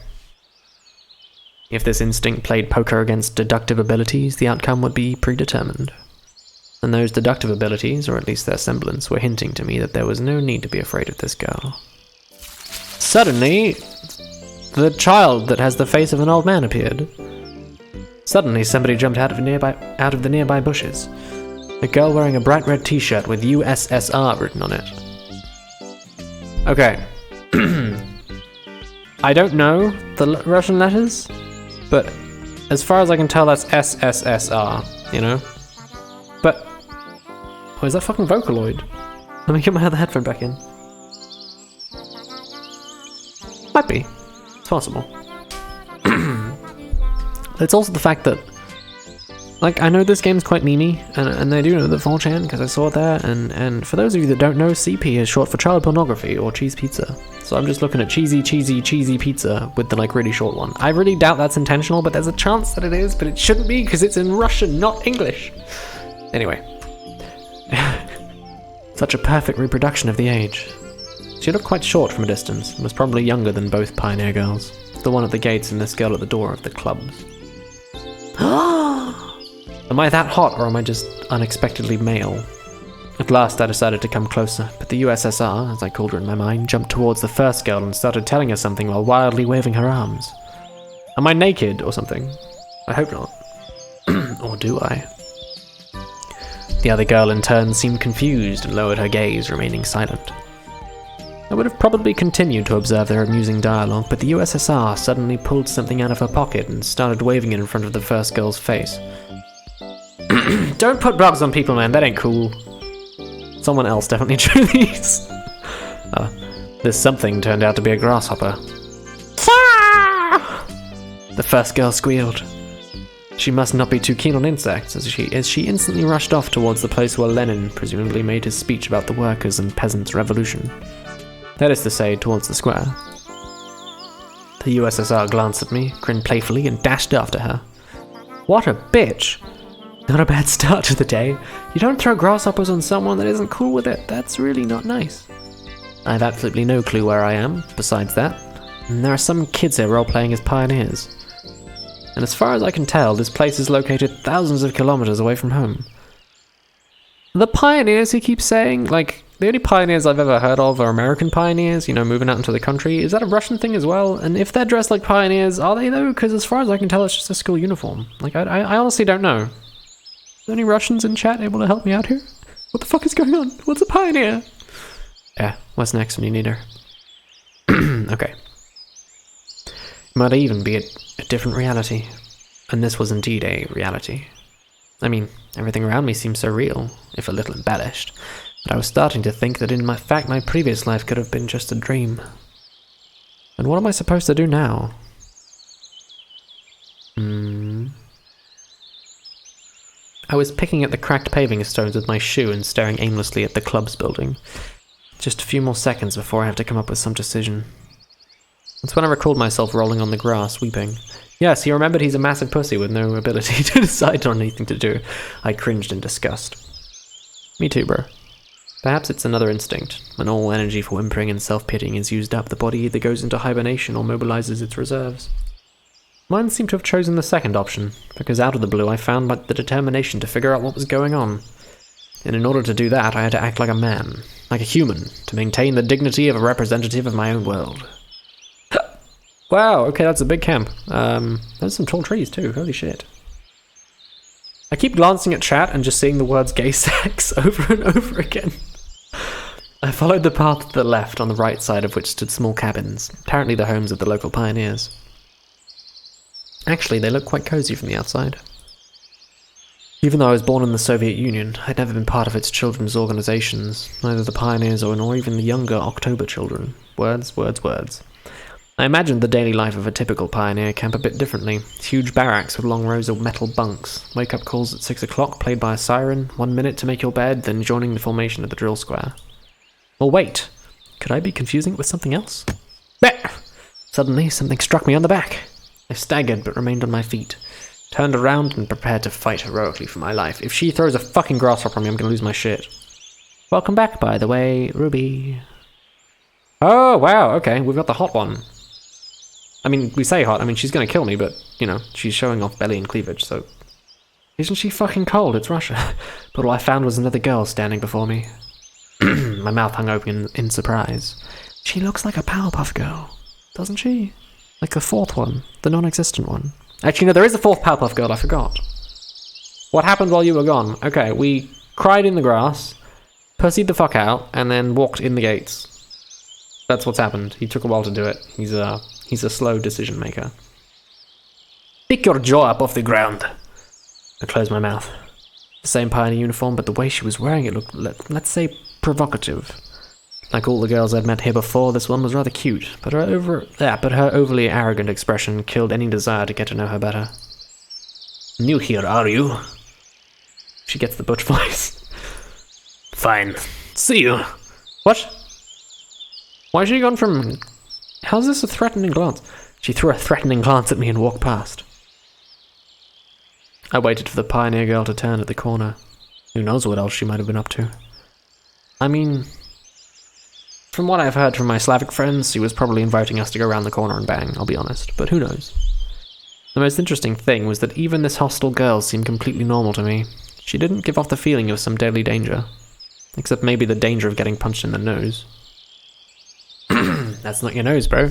If this instinct played poker against deductive abilities, the outcome would be predetermined. And those deductive abilities, or at least their semblance, were hinting to me that there was no need to be afraid of this girl. Suddenly, the child that has the face of an old man appeared. Suddenly, somebody jumped out of the nearby bushes. A girl wearing a bright red t-shirt with USSR written on it. Okay. I don't know the Russian letters, but as far as I can tell, that's SSSR, you know? But, oh, is that fucking Vocaloid? Let me get my other headphone back in. Might be. It's possible. It's also the fact that, like, I know this game's quite memey, and I do know the 4chan because I saw it there, and for those of you that don't know, CP is short for child pornography or cheese pizza. So I'm just looking at cheesy pizza with the, like, really short one. I really doubt that's intentional, but there's a chance that it is, but it shouldn't be because it's in Russian, not English. Anyway. Such a perfect reproduction of the age. She looked quite short from a distance, and was probably younger than both pioneer girls. The one at the gates and this girl at the door of the clubs. Am I that hot, or am I just unexpectedly male? At last I decided to come closer, but the USSR, as I called her in my mind, jumped towards the first girl and started telling her something while wildly waving her arms. Am I naked or something? I hope not. Or do I? The other girl in turn seemed confused and lowered her gaze, remaining silent. I would have probably continued to observe their amusing dialogue, but the USSR suddenly pulled something out of her pocket and started waving it in front of the first girl's face. Don't put bugs on people, man, that ain't cool. Someone else definitely drew these. This something turned out to be a grasshopper. The first girl squealed. She must not be too keen on insects, as she instantly rushed off towards the place where Lenin presumably made his speech about the workers' and peasants' revolution. That is to say, towards the square. The USSR glanced at me, grinned playfully, and dashed after her. What a bitch! Not a bad start to the day. You don't throw grasshoppers on someone that isn't cool with it. That's really not nice. I have absolutely no clue where I am, besides that. And there are some kids here role-playing as pioneers. And as far as I can tell, this place is located thousands of kilometers away from home. The pioneers, he keeps saying? Like, the only pioneers I've ever heard of are American pioneers, you know, moving out into the country. Is that a Russian thing as well? And if they're dressed like pioneers, are they though? Because as far as I can tell, it's just a school uniform. Like, I honestly don't know. Are there any Russians in chat able to help me out here? What the fuck is going on? What's a pioneer? Yeah, what's next when you need her? Okay. It might even be a different reality. And this was indeed a reality. I mean, everything around me seemed so real, if a little embellished, but I was starting to think that in fact my previous life could have been just a dream. And what am I supposed to do now? I was picking at the cracked paving stones with my shoe and staring aimlessly at the club's building. Just a few more seconds before I have to come up with some decision. That's when I recalled myself rolling on the grass, weeping. Yes, he remembered he's a massive pussy with no ability to decide on anything to do. I cringed in disgust. Me too, bro. Perhaps it's another instinct. When all energy for whimpering and self-pitying is used up, the body either goes into hibernation or mobilizes its reserves. Mine seemed to have chosen the second option, because out of the blue I found the determination to figure out what was going on. And in order to do that, I had to act like a man, like a human, to maintain the dignity of a representative of my own world. Wow, okay, that's a big camp. There's some tall trees too, holy shit. I keep glancing at chat and just seeing the words gay sex over and over again. I followed the path to the left, on the right side of which stood small cabins, apparently the homes of the local pioneers. Actually, they look quite cozy from the outside. Even though I was born in the Soviet Union, I'd never been part of its children's organizations, neither the pioneers nor even the younger October children. Words, words, words. I imagined the daily life of a typical pioneer camp a bit differently. Huge barracks with long rows of metal bunks, wake-up calls at 6 o'clock played by a siren, 1 minute to make your bed, then joining the formation of the drill square. Or wait, could I be confusing it with something else? Bah! Suddenly, something struck me on the back. I staggered but remained on my feet, turned around and prepared to fight heroically for my life. If she throws a fucking grasshopper at me, I'm gonna lose my shit. Welcome back, by the way, Ruby. Oh, wow, okay, we've got the hot one. I mean, we say hot, I mean, she's gonna kill me, but, you know, she's showing off belly and cleavage, so... Isn't she fucking cold? It's Russia. But all I found was another girl standing before me. My mouth hung open in surprise. She looks like a Powerpuff Girl, doesn't she? Like the fourth one, the non-existent one. Actually, no, there is a fourth Powerpuff Girl, I forgot. What happened while you were gone? Okay, we cried in the grass, pussied the fuck out, and then walked in the gates. That's what's happened. He took a while to do it. He's a slow decision maker. Pick your jaw up off the ground. I closed my mouth. The same pioneer uniform, but the way she was wearing it looked, let's say, provocative. Like all the girls I'd met here before, this one was rather cute, but her overly arrogant expression killed any desire to get to know her better. New here, are you? She gets the butch voice. Fine. See you. What? Why has she gone from... How's this a threatening glance? She threw a threatening glance at me and walked past. I waited for the pioneer girl to turn at the corner. Who knows what else she might have been up to. I mean... From what I've heard from my Slavic friends, she was probably inviting us to go around the corner and bang, I'll be honest, but who knows. The most interesting thing was that even this hostile girl seemed completely normal to me. She didn't give off the feeling of some deadly danger. Except maybe the danger of getting punched in the nose. That's not your nose, bro.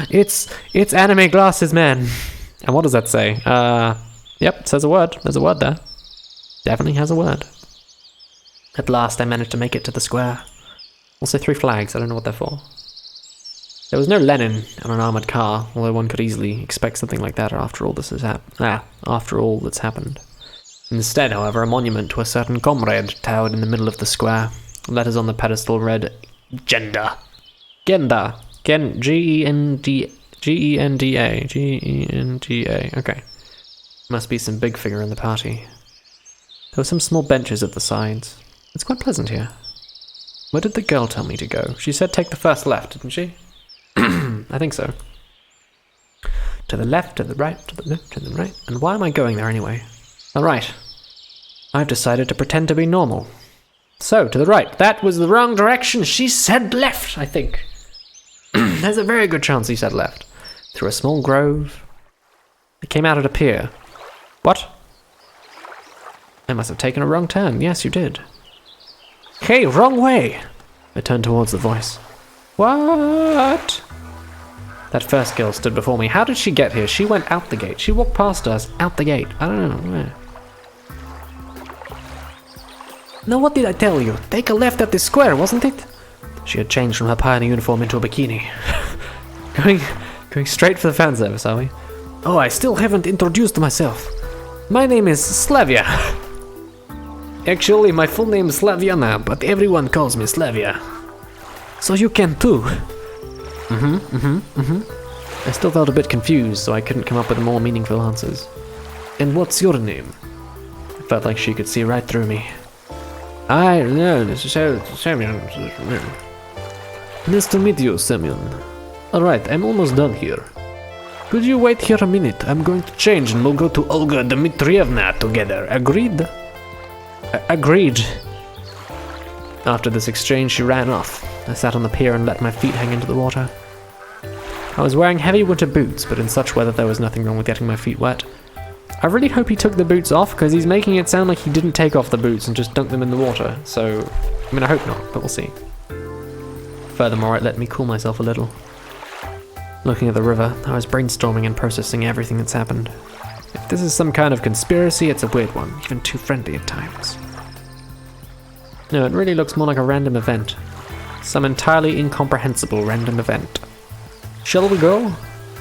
It's anime glasses, man. And what does that say? Yep, it says a word. There's a word there. Definitely has a word. At last I managed to make it to the square. Also 3 flags, I don't know what they're for. There was no Lenin on an armoured car, although one could easily expect something like that after all this has after all that's happened. Instead, however, a monument to a certain comrade towered in the middle of the square. Letters on the pedestal read, Genda. Genda. G-E-N-D-A. G-E-N-D-A. Okay. Must be some big figure in the party. There were some small benches at the sides. It's quite pleasant here. Where did the girl tell me to go? She said take the first left, didn't she? I think so. To the left, to the right, to the left, to the right. And why am I going there anyway? Alright. I've decided to pretend to be normal. So, to the right. That was the wrong direction. She said left, I think. There's a very good chance he said left. Through a small grove. It came out at a pier. What? I must have taken a wrong turn. Yes, you did. Hey, wrong way! I turned towards the voice. What? That first girl stood before me. How did she get here? She went out the gate. She walked past us, out the gate. I don't know where. Now what did I tell you? Take a left at the square, wasn't it? She had changed from her pioneer uniform into a bikini. Going straight for the fan service, are we? Oh, I still haven't introduced myself. My name is Slavia. Actually, my full name is Slaviana, but everyone calls me Slavia. So you can too. I still felt a bit confused, so I couldn't come up with more meaningful answers. And what's your name? It felt like she could see right through me. I know, this is Semyon. Nice to meet you, Semyon. Alright, I'm almost done here. Could you wait here a minute? I'm going to change and we'll go to Olga Dmitrievna together. Agreed? Agreed. After this exchange, she ran off. I sat on the pier and let my feet hang into the water. I was wearing heavy winter boots, but in such weather there was nothing wrong with getting my feet wet. I really hope he took the boots off, because he's making it sound like he didn't take off the boots and just dunked them in the water, so... I mean, I hope not, but we'll see. Furthermore, it let me cool myself a little. Looking at the river, I was brainstorming and processing everything that's happened. If this is some kind of conspiracy, it's a weird one, even too friendly at times. No, it really looks more like a random event. Some entirely incomprehensible random event. Shall we go?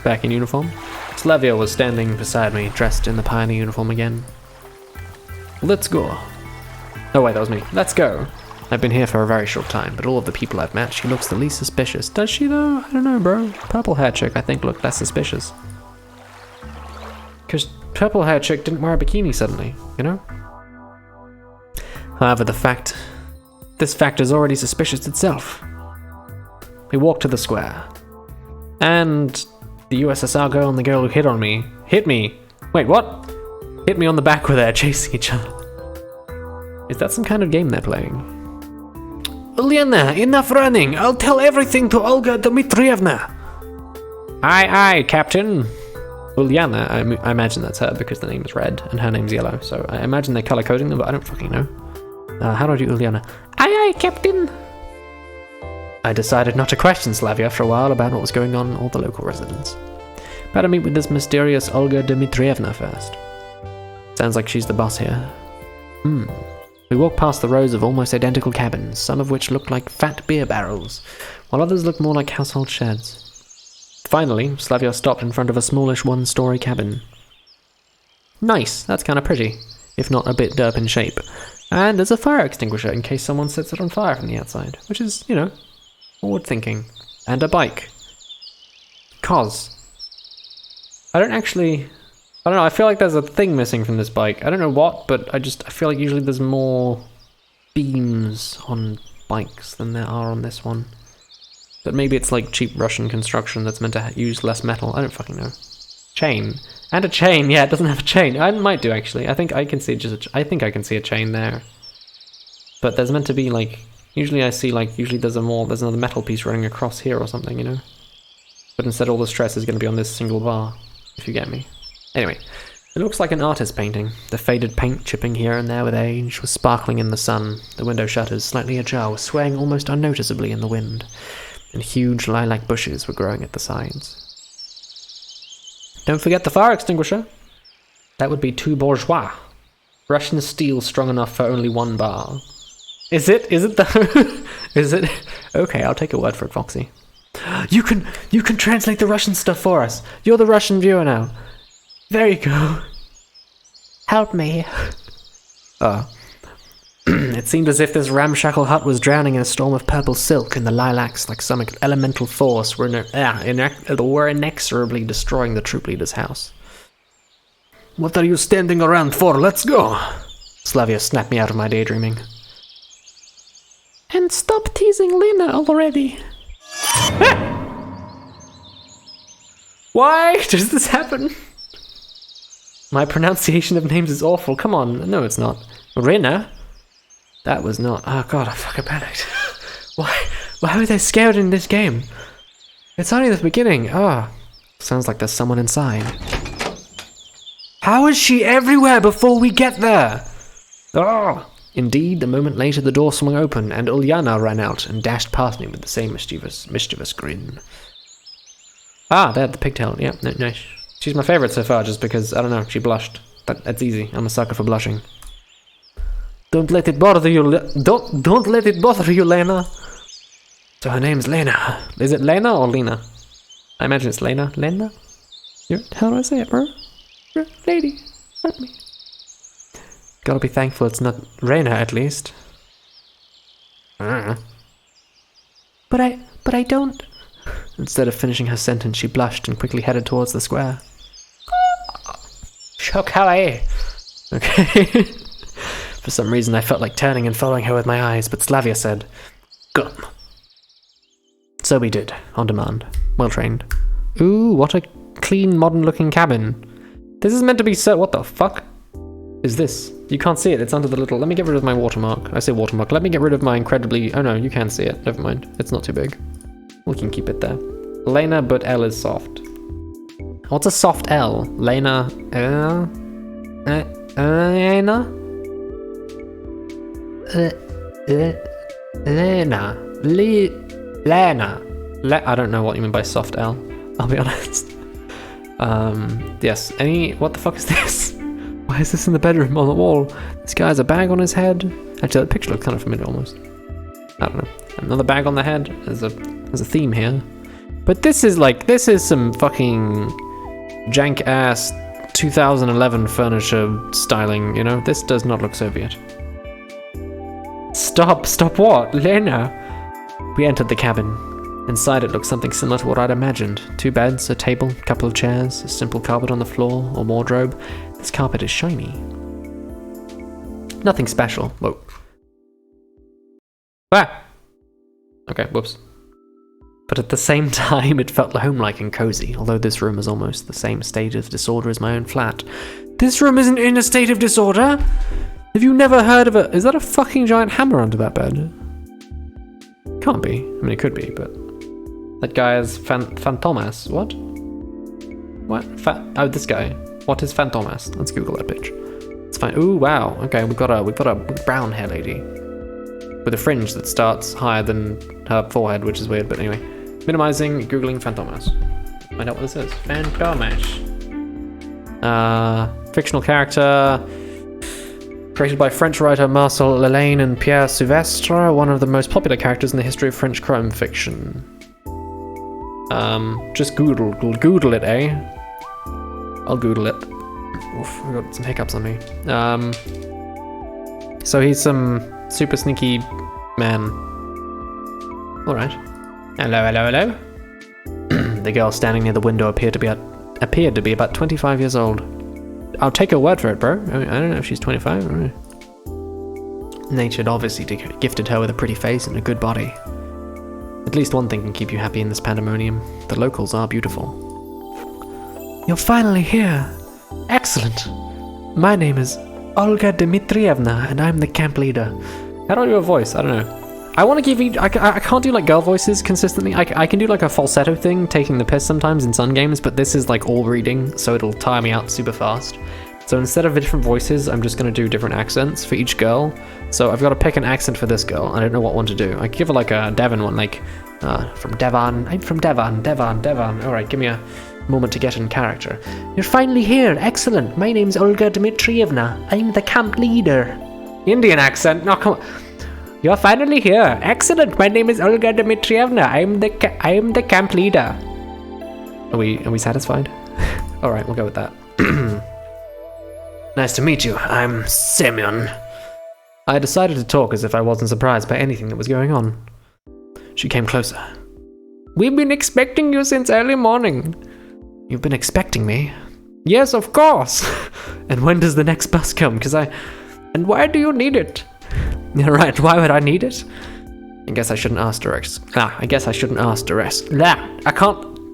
Back in uniform. Slavia was standing beside me, dressed in the pioneer uniform again. Let's go. Oh wait, that was me. Let's go. I've been here for a very short time, but all of the people I've met, she looks the least suspicious. Does she though? I don't know, bro. Purple hair chick, I think, looked less suspicious. Because purple hair chick didn't wear a bikini suddenly, you know? However, this fact is already suspicious itself. We walked to the square. And the USSR girl and the girl who hit me. Wait, what? Hit me on the back with her, chasing each other. Is that some kind of game they're playing? Ulyana, enough running! I'll tell everything to Olga Dmitrievna! Aye, Captain! Ulyana, I imagine that's her because the name is red and her name's yellow, so I imagine they're color coding them, but I don't fucking know. How do I do Ulyana? Aye, Captain! I decided not to question Slavia for a while about what was going on in all the local residents. Better meet with this mysterious Olga Dmitrievna first. Sounds like she's the boss here. We walked past the rows of almost identical cabins, some of which looked like fat beer barrels, while others looked more like household sheds. Finally, Slavia stopped in front of a smallish one-story cabin. Nice, that's kind of pretty, if not a bit derp in shape. And there's a fire extinguisher in case someone sets it on fire from the outside, which is, you know, forward thinking. And a bike. I don't know, I feel like there's a thing missing from this bike. I don't know what, but I feel like usually there's more beams on bikes than there are on this one. But maybe it's like cheap Russian construction that's meant to use less metal. I don't fucking know. Chain. And a chain, yeah, it doesn't have a chain. I might do, actually. I think I can see a chain there. But there's meant to be, like, usually there's another metal piece running across here or something, you know? But instead all the stress is going to be on this single bar, if you get me. Anyway, it looks like an artist painting. The faded paint chipping here and there with age was sparkling in the sun. The window shutters, slightly ajar, were swaying almost unnoticeably in the wind, and huge lilac bushes were growing at the sides. Don't forget the fire extinguisher. That would be too bourgeois. Russian steel strong enough for only one bar. Is it? Is it though? Is it? Okay, I'll take a word for it, Foxy. You can translate the Russian stuff for us. You're the Russian viewer now. There you go. Help me. It seemed as if this ramshackle hut was drowning in a storm of purple silk, and the lilacs, like some elemental force, were inexorably destroying the troop leader's house. What are you standing around for? Let's go! Slavia snapped me out of my daydreaming. And stop teasing Lena already. Why does this happen? My pronunciation of names is awful. Come on. No, it's not. Rena? That was not. Oh god, I fucking panicked. Why are they scared in this game? It's only the beginning. Oh, sounds like there's someone inside. How is she everywhere before we get there? Oh! Indeed, a moment later the door swung open, and Ulyana ran out and dashed past me with the same mischievous grin. Ah, there, the pigtail. Yeah, nice. She's my favorite so far, just because, I don't know, she blushed. That's easy. I'm a sucker for blushing. Don't let it bother you, don't let it bother you, Lena. So her name's Lena. Is it Lena or Lena? I imagine it's Lena. Lena? How do I say it, bro? Lady, help me. Gotta be thankful it's not Rena, at least. But I don't... Instead of finishing her sentence, she blushed and quickly headed towards the square. Chocolate! Okay. For some reason, I felt like turning and following her with my eyes, but Slavia said, "Come." So we did, on demand. Well trained. Ooh, what a clean, modern-looking cabin. This is meant to be so... What the fuck is this? You can't see it, it's under the little... Let me get rid of my watermark. I say watermark. Let me get rid of my incredibly... Oh no, you can see it. Never mind. It's not too big. We can keep it there. Lena, but L is soft. What's a soft L? Lena... Lena? Lena. Lena. I don't know what you mean by soft L. I'll be honest. Yes. What the fuck is this? Why is this in the bedroom on the wall? This guy has a bag on his head. Actually, the picture looks kind of familiar almost. I don't know. Another bag on the head. There's a theme here. But this is some fucking jank ass 2011 furniture styling, you know? This does not look Soviet. Stop what? Lena! We entered the cabin. Inside it looked something similar to what I'd imagined. 2 beds, a table, a couple of chairs, a simple carpet on the floor, or wardrobe. This carpet is shiny. Nothing special. Whoa. Ah! Okay, whoops. But at the same time, it felt homelike and cozy, although this room is almost the same state of disorder as my own flat. This room isn't in a state of disorder? Have you never heard of it? Is that a fucking giant hammer under that bed? Can't be. I mean, it could be, but... That guy is Fantomas. What? What? Oh, this guy. What is Fantomas? Let's Google that bitch. It's fine. Ooh, wow. Okay, we've got a brown hair lady with a fringe that starts higher than her forehead, which is weird. But anyway, minimizing, googling Fantomas. Find out what this is. Fantomas. Fictional character created by French writer Marcel Lelaine and Pierre Souvestre, one of the most popular characters in the history of French crime fiction. Just Google it, eh? I'll Google it. Oof, I got some hiccups on me. So he's some super sneaky man. Alright. Hello. The girl standing near the window appeared to be about 25 years old. I'll take her word for it, bro. I don't know if she's 25 or... Nature had obviously gifted her with a pretty face and a good body. At least one thing can keep you happy in this pandemonium. The locals are beautiful. You're finally here. Excellent. My name is Olga Dmitrievna, and I'm the camp leader. How do I do a voice? I don't know. I want to give you... I can't do like girl voices consistently. I can do like a falsetto thing, taking the piss sometimes in some games, but this is like all reading, so it'll tire me out super fast. So instead of different voices, I'm just going to do different accents for each girl. So I've got to pick an accent for this girl. I don't know what one to do. I could give her like a Devon one, like from Devon. I'm from Devon. All right, give me a moment to get in character. You're finally here. Excellent. My name's Olga Dmitrievna. I'm the camp leader. Indian accent? No, come on. You're finally here. Excellent. My name is Olga Dmitrievna. I am the camp leader. Are we satisfied? All right, we'll go with that. Nice to meet you. I'm Semyon. I decided to talk as if I wasn't surprised by anything that was going on. She came closer. We've been expecting you since early morning. You've been expecting me? Yes, of course. And when does the next bus come? And why do you need it? Yeah, right, why would I need it? I guess I shouldn't ask direct. I can't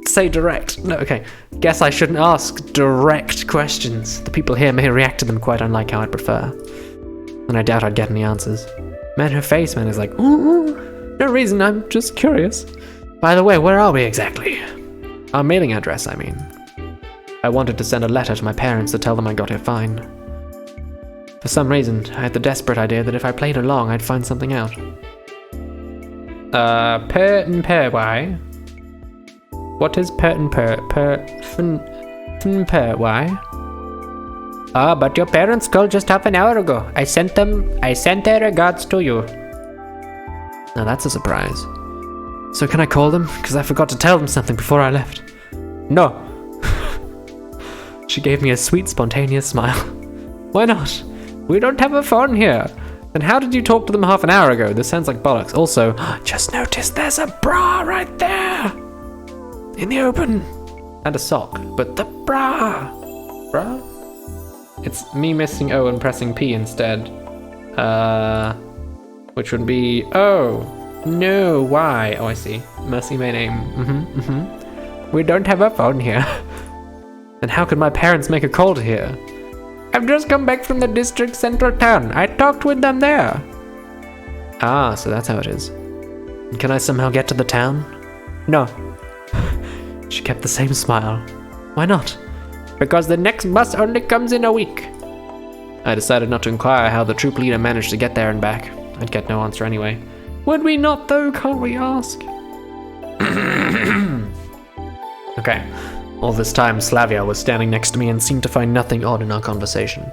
say direct. No, okay. Guess I shouldn't ask direct questions. The people here may react to them quite unlike how I'd prefer. And I doubt I'd get any answers. Man, her face, man, is like, ooh, no reason, I'm just curious. By the way, where are we exactly? Our mailing address, I mean. I wanted to send a letter to my parents to tell them I got here fine. For some reason, I had the desperate idea that if I played along, I'd find something out. Per and per, why? What is per and per? Why? But your parents called just half an hour ago. I sent their regards to you. Now that's a surprise. So can I call them? Because I forgot to tell them something before I left. No. She gave me a sweet, spontaneous smile. Why not? We don't have a phone here. Then how did you talk to them half an hour ago? This sounds like bollocks. Also, just noticed there's a bra right there. In the open. And a sock. But the bra. Bra? It's me missing O and pressing P instead. Which would be O. No, Y. Oh, I see. Mercy my name. We don't have a phone here. Then how could my parents make a call to here? I've just come back from the district central town. I talked with them there. Ah, so that's how it is. Can I somehow get to the town? No. She kept the same smile. Why not? Because the next bus only comes in a week. I decided not to inquire how the troop leader managed to get there and back. I'd get no answer anyway. Would we not though? Can't we ask? Okay. All this time, Slavia was standing next to me and seemed to find nothing odd in our conversation.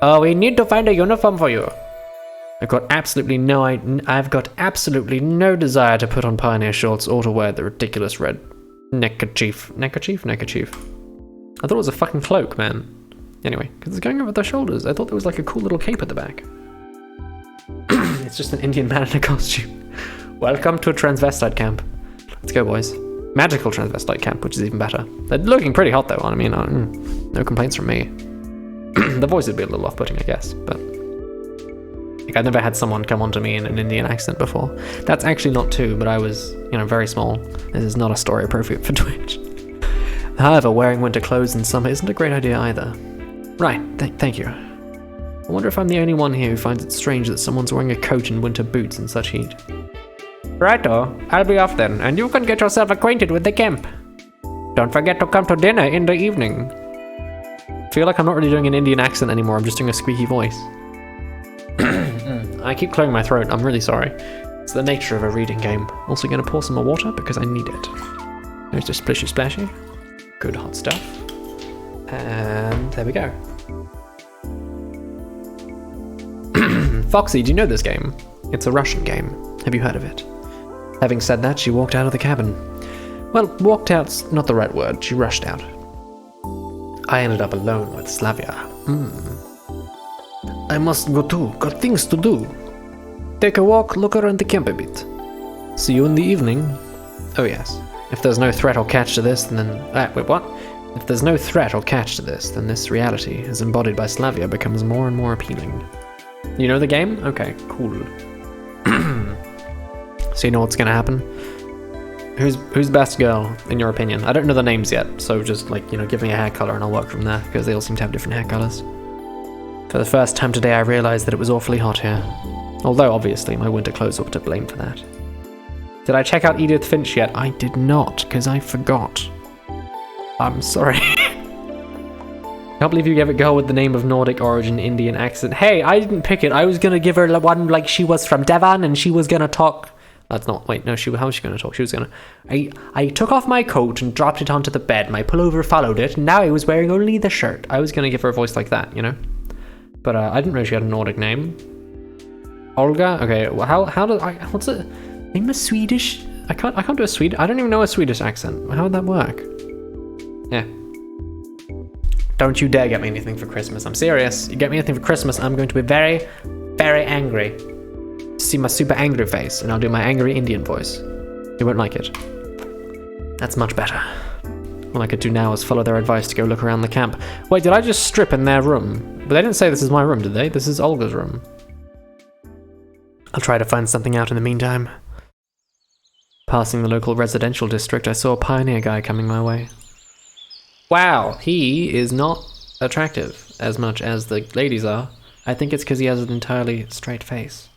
Oh, we need to find a uniform for you. I've got absolutely no desire to put on pioneer shorts or to wear the ridiculous red neckerchief. Neckerchief? Neckerchief. I thought it was a fucking cloak, man. Anyway, because it's going over their shoulders. I thought there was like a cool little cape at the back. It's just an Indian man in a costume. Welcome to a transvestite camp. Let's go, boys. Magical transvestite camp, which is even better. They're looking pretty hot though, I mean, no complaints from me. The voice would be a little off-putting, I guess, but like, I've never had someone come onto me in an Indian accent before. That's actually not true, but I was, very small. This is not a story appropriate for Twitch. However, wearing winter clothes in summer isn't a great idea either. Right, thank you. I wonder if I'm the only one here who finds it strange that someone's wearing a coat and winter boots in such heat. Righto, I'll be off then, and you can get yourself acquainted with the camp. Don't forget to come to dinner in the evening. I feel like I'm not really doing an Indian accent anymore, I'm just doing a squeaky voice. I keep clearing my throat, I'm really sorry. It's the nature of a reading game. Also gonna pour some more water because I need it. There's the splishy splashy. Good hot stuff. And there we go. Foxy, do you know this game? It's a Russian game. Have you heard of it? Having said that, she walked out of the cabin. Well, walked out's not the right word. She rushed out. I ended up alone with Slavia. I must go too. Got things to do. Take a walk, look around the camp a bit. See you in the evening. Oh yes. If there's no threat or catch to this, then... wait, what? If there's no threat or catch to this, then this reality, as embodied by Slavia, becomes more and more appealing. You know the game? Okay, cool. So you know what's gonna happen? Who's best girl, in your opinion? I don't know the names yet, so just, give me a hair color and I'll work from there, because they all seem to have different hair colors. For the first time today, I realized that it was awfully hot here. Although, obviously, my winter clothes were to blame for that. Did I check out Edith Finch yet? I did not, because I forgot. I'm sorry. I can't believe you gave a girl with the name of Nordic origin Indian accent. Hey, I didn't pick it. I was gonna give her one like she was from Devon and she was gonna talk... That's not... Wait, no, how was she gonna talk? She was gonna... I took off my coat and dropped it onto the bed. My pullover followed it, and now I was wearing only the shirt. I was gonna give her a voice like that, But I didn't know she had a Nordic name. Olga? Okay, well, how do I, what's it? Name a Swedish, I can't do a Swedish, I don't even know a Swedish accent. How would that work? Yeah. Don't you dare get me anything for Christmas, I'm serious. You get me anything for Christmas, I'm going to be very, very angry. See my super angry face, and I'll do my angry Indian voice. You won't like it. That's much better. All I could do now is follow their advice to go look around the camp. Wait, did I just strip in their room? But they didn't say this is my room, did they? This is Olga's room. I'll try to find something out in the meantime. Passing the local residential district, I saw a pioneer guy coming my way. Wow, he is not attractive as much as the ladies are. I think it's because he has an entirely straight face.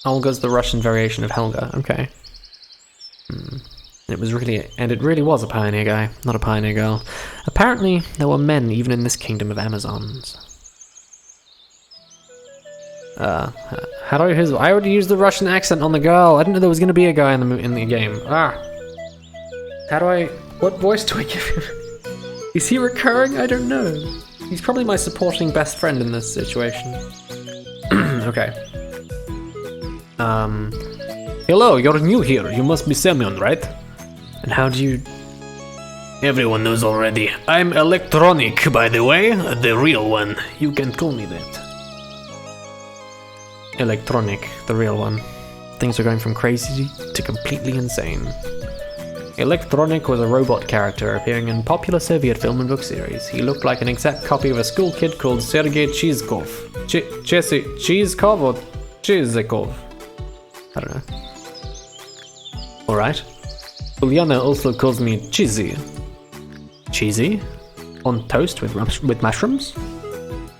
Olga's the Russian variation of Helga, okay. It really was a pioneer guy, not a pioneer girl. Apparently, there were men even in this kingdom of Amazons. How do I use? I already used the Russian accent on the girl. I didn't know there was going to be a guy in the game. How do I? What voice do I give him? Is he recurring? I don't know. He's probably my supporting best friend in this situation. Okay. Hello, you're new here. You must be Semyon, right? And how do you... Everyone knows already. I'm Electronic, by the way. The real one. You can call me that. Electronic, the real one. Things are going from crazy to completely insane. Electronic was a robot character appearing in popular Soviet film and book series. He looked like an exact copy of a school kid called Sergei Chizkov. Chizkov or Chizikov? I don't know. Alright. Uliana also calls me Cheesy. Cheesy? On toast with mushrooms?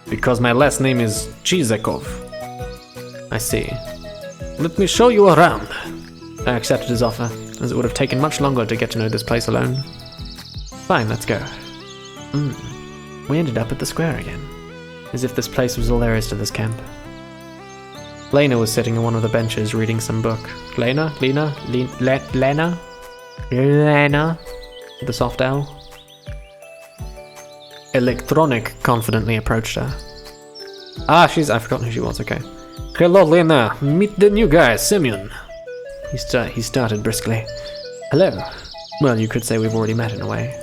Because my last name is Chizikov. I see. Let me show you around. I accepted his offer, as it would have taken much longer to get to know this place alone. Fine, let's go. We ended up at the square again. As if this place was all there is to this camp. Lena was sitting on one of the benches reading some book. Lena? Lena? The soft L. Electronic confidently approached her. I've forgotten who she was, okay. Hello, Lena. Meet the new guy, Semyon. He started briskly. Hello. Well, you could say we've already met in a way.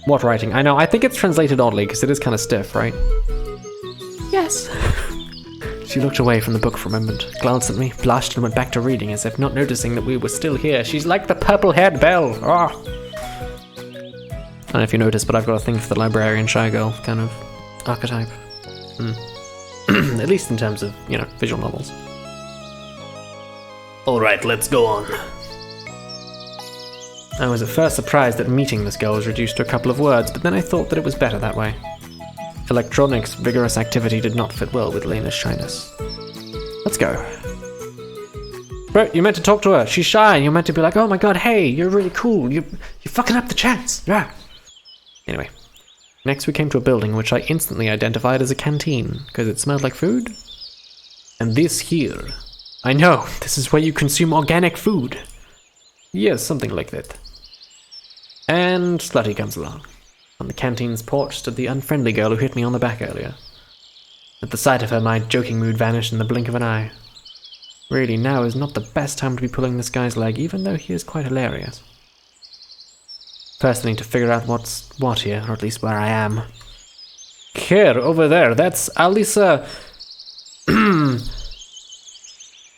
What writing? I know, I think it's translated oddly because it is kind of stiff, right? Yes. She looked away from the book for a moment, glanced at me, blushed and went back to reading as if not noticing that we were still here. She's like the purple-haired belle. I don't know if you noticed, but I've got a thing for the librarian shy girl kind of archetype. At least in terms of, visual novels. Alright, let's go on. I was at first surprised that meeting this girl was reduced to a couple of words, but then I thought that it was better that way. Electronic's vigorous activity did not fit well with Lena's shyness. Let's go. Bro, you meant to talk to her. She's shy, and you're meant to be like, oh my god, hey, you're really cool. You're fucking up the chance. Yeah. Anyway. Next we came to a building which I instantly identified as a canteen, because it smelled like food. And this here... I know, this is where you consume organic food. Yes, something like that. And Slutty comes along. On the canteen's porch stood the unfriendly girl who hit me on the back earlier. At the sight of her, my joking mood vanished in the blink of an eye. Really, now is not the best time to be pulling this guy's leg, even though he is quite hilarious. First, I need to figure out what's what here, or at least where I am. Here, over there, that's Alisa...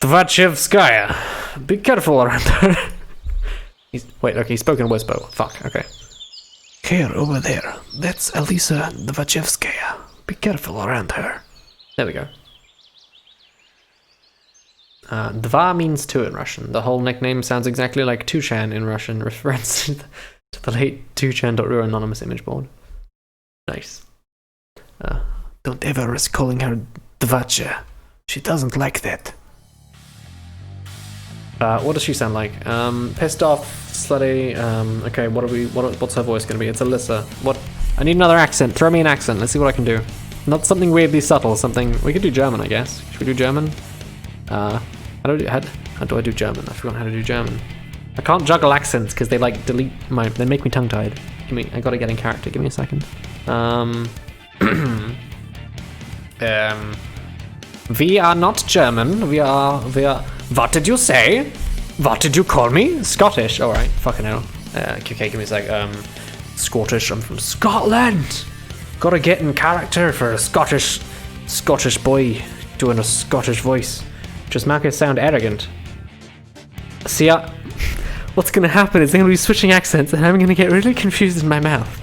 Tvachevskaya. Be careful around her. Wait, okay, he spoke in whisper. Fuck, okay. Here, over there, that's Alisa Tvachevskaya. Be careful around her. There we go. Dva means two in Russian. The whole nickname sounds exactly like Tushan in Russian, reference to the late Tushan.ru anonymous image board. Nice. Don't ever risk calling her Dvacha. She doesn't like that. What does she sound like? Pissed off, slutty. Okay, what's her voice gonna be? It's Alyssa. What? I need another accent. Throw me an accent. Let's see what I can do. Not something weirdly subtle. Something we could do German, I guess. Should we do German? How do I do German? I've forgotten how to do German. I can't juggle accents because they like delete my. They make me tongue tied. I gotta get in character. Give me a second. We are not German. We are. What did you say? What did you call me? Scottish. All right. Fucking hell. Okay, give me a sec. Scottish. I'm from Scotland. Gotta get in character for a Scottish boy doing a Scottish voice. Just make it sound arrogant. See, what's gonna happen is they're gonna be switching accents, and I'm gonna get really confused in my mouth.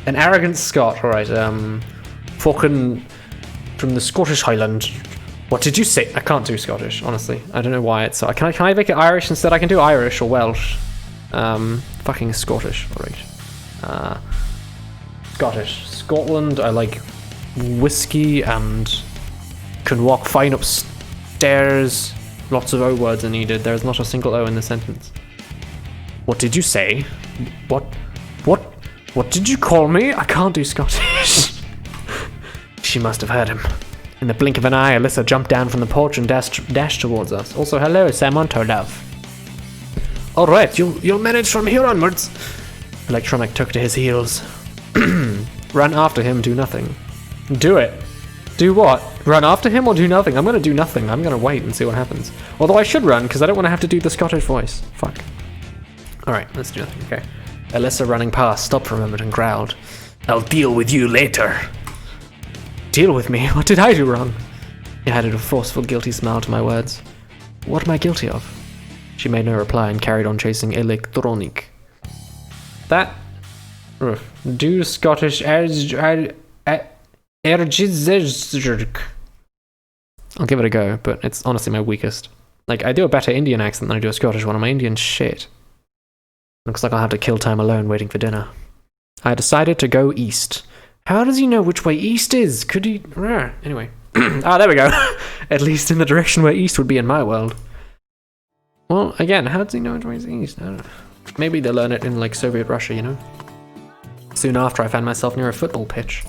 An arrogant Scot. All right. Fucking from the Scottish Highland. What did you say? I can't do Scottish, honestly. I don't know why it's so. Can I make it Irish instead? I can do Irish or Welsh. Fucking Scottish. Alright. Scottish. Scotland, I like whiskey and can walk fine upstairs. Lots of O words are needed. There's not a single O in the sentence. What did you say? What did you call me? I can't do Scottish. She must have heard him. In the blink of an eye, Alyssa jumped down from the porch and dashed towards us. Also, hello, Samantha, love. Alright, you'll manage from here onwards. Electronic took to his heels. Run after him, do nothing. Do it. Do what? Run after him or do nothing? I'm gonna do nothing. I'm gonna wait and see what happens. Although I should run, because I don't want to have to do the Scottish voice. Fuck. Alright, let's do nothing. Okay. Alyssa running past stopped for a moment and growled. I'll deal with you later. Deal with me? What did I do wrong? He added a forceful, guilty smile to my words. What am I guilty of? She made no reply and carried on chasing Electronic. That... Do Scottish... I'll give it a go, but it's honestly my weakest. Like, I do a better Indian accent than I do a Scottish one, and my Indian shit. Looks like I'll have to kill time alone waiting for dinner. I decided to go east. How does he know which way east is? Could he... Anyway. There we go. At least in the direction where east would be in my world. Well, again, how does he know which way is east? I don't know. Maybe they'll learn it in, like, Soviet Russia, you know? Soon after, I found myself near a football pitch.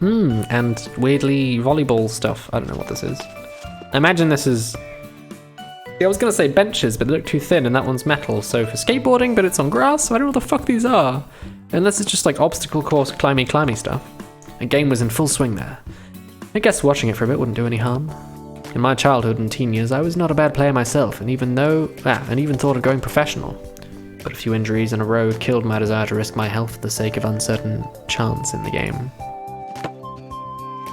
And weirdly volleyball stuff. I don't know what this is. I imagine this is... I was going to say benches, but they look too thin, and that one's metal. So for skateboarding, but it's on grass, so I don't know what the fuck these are. Unless it's just like obstacle course, climby stuff. A game was in full swing there. I guess watching it for a bit wouldn't do any harm. In my childhood and teen years, I was not a bad player myself, and even thought of going professional. But a few injuries in a row killed my desire to risk my health for the sake of uncertain chance in the game.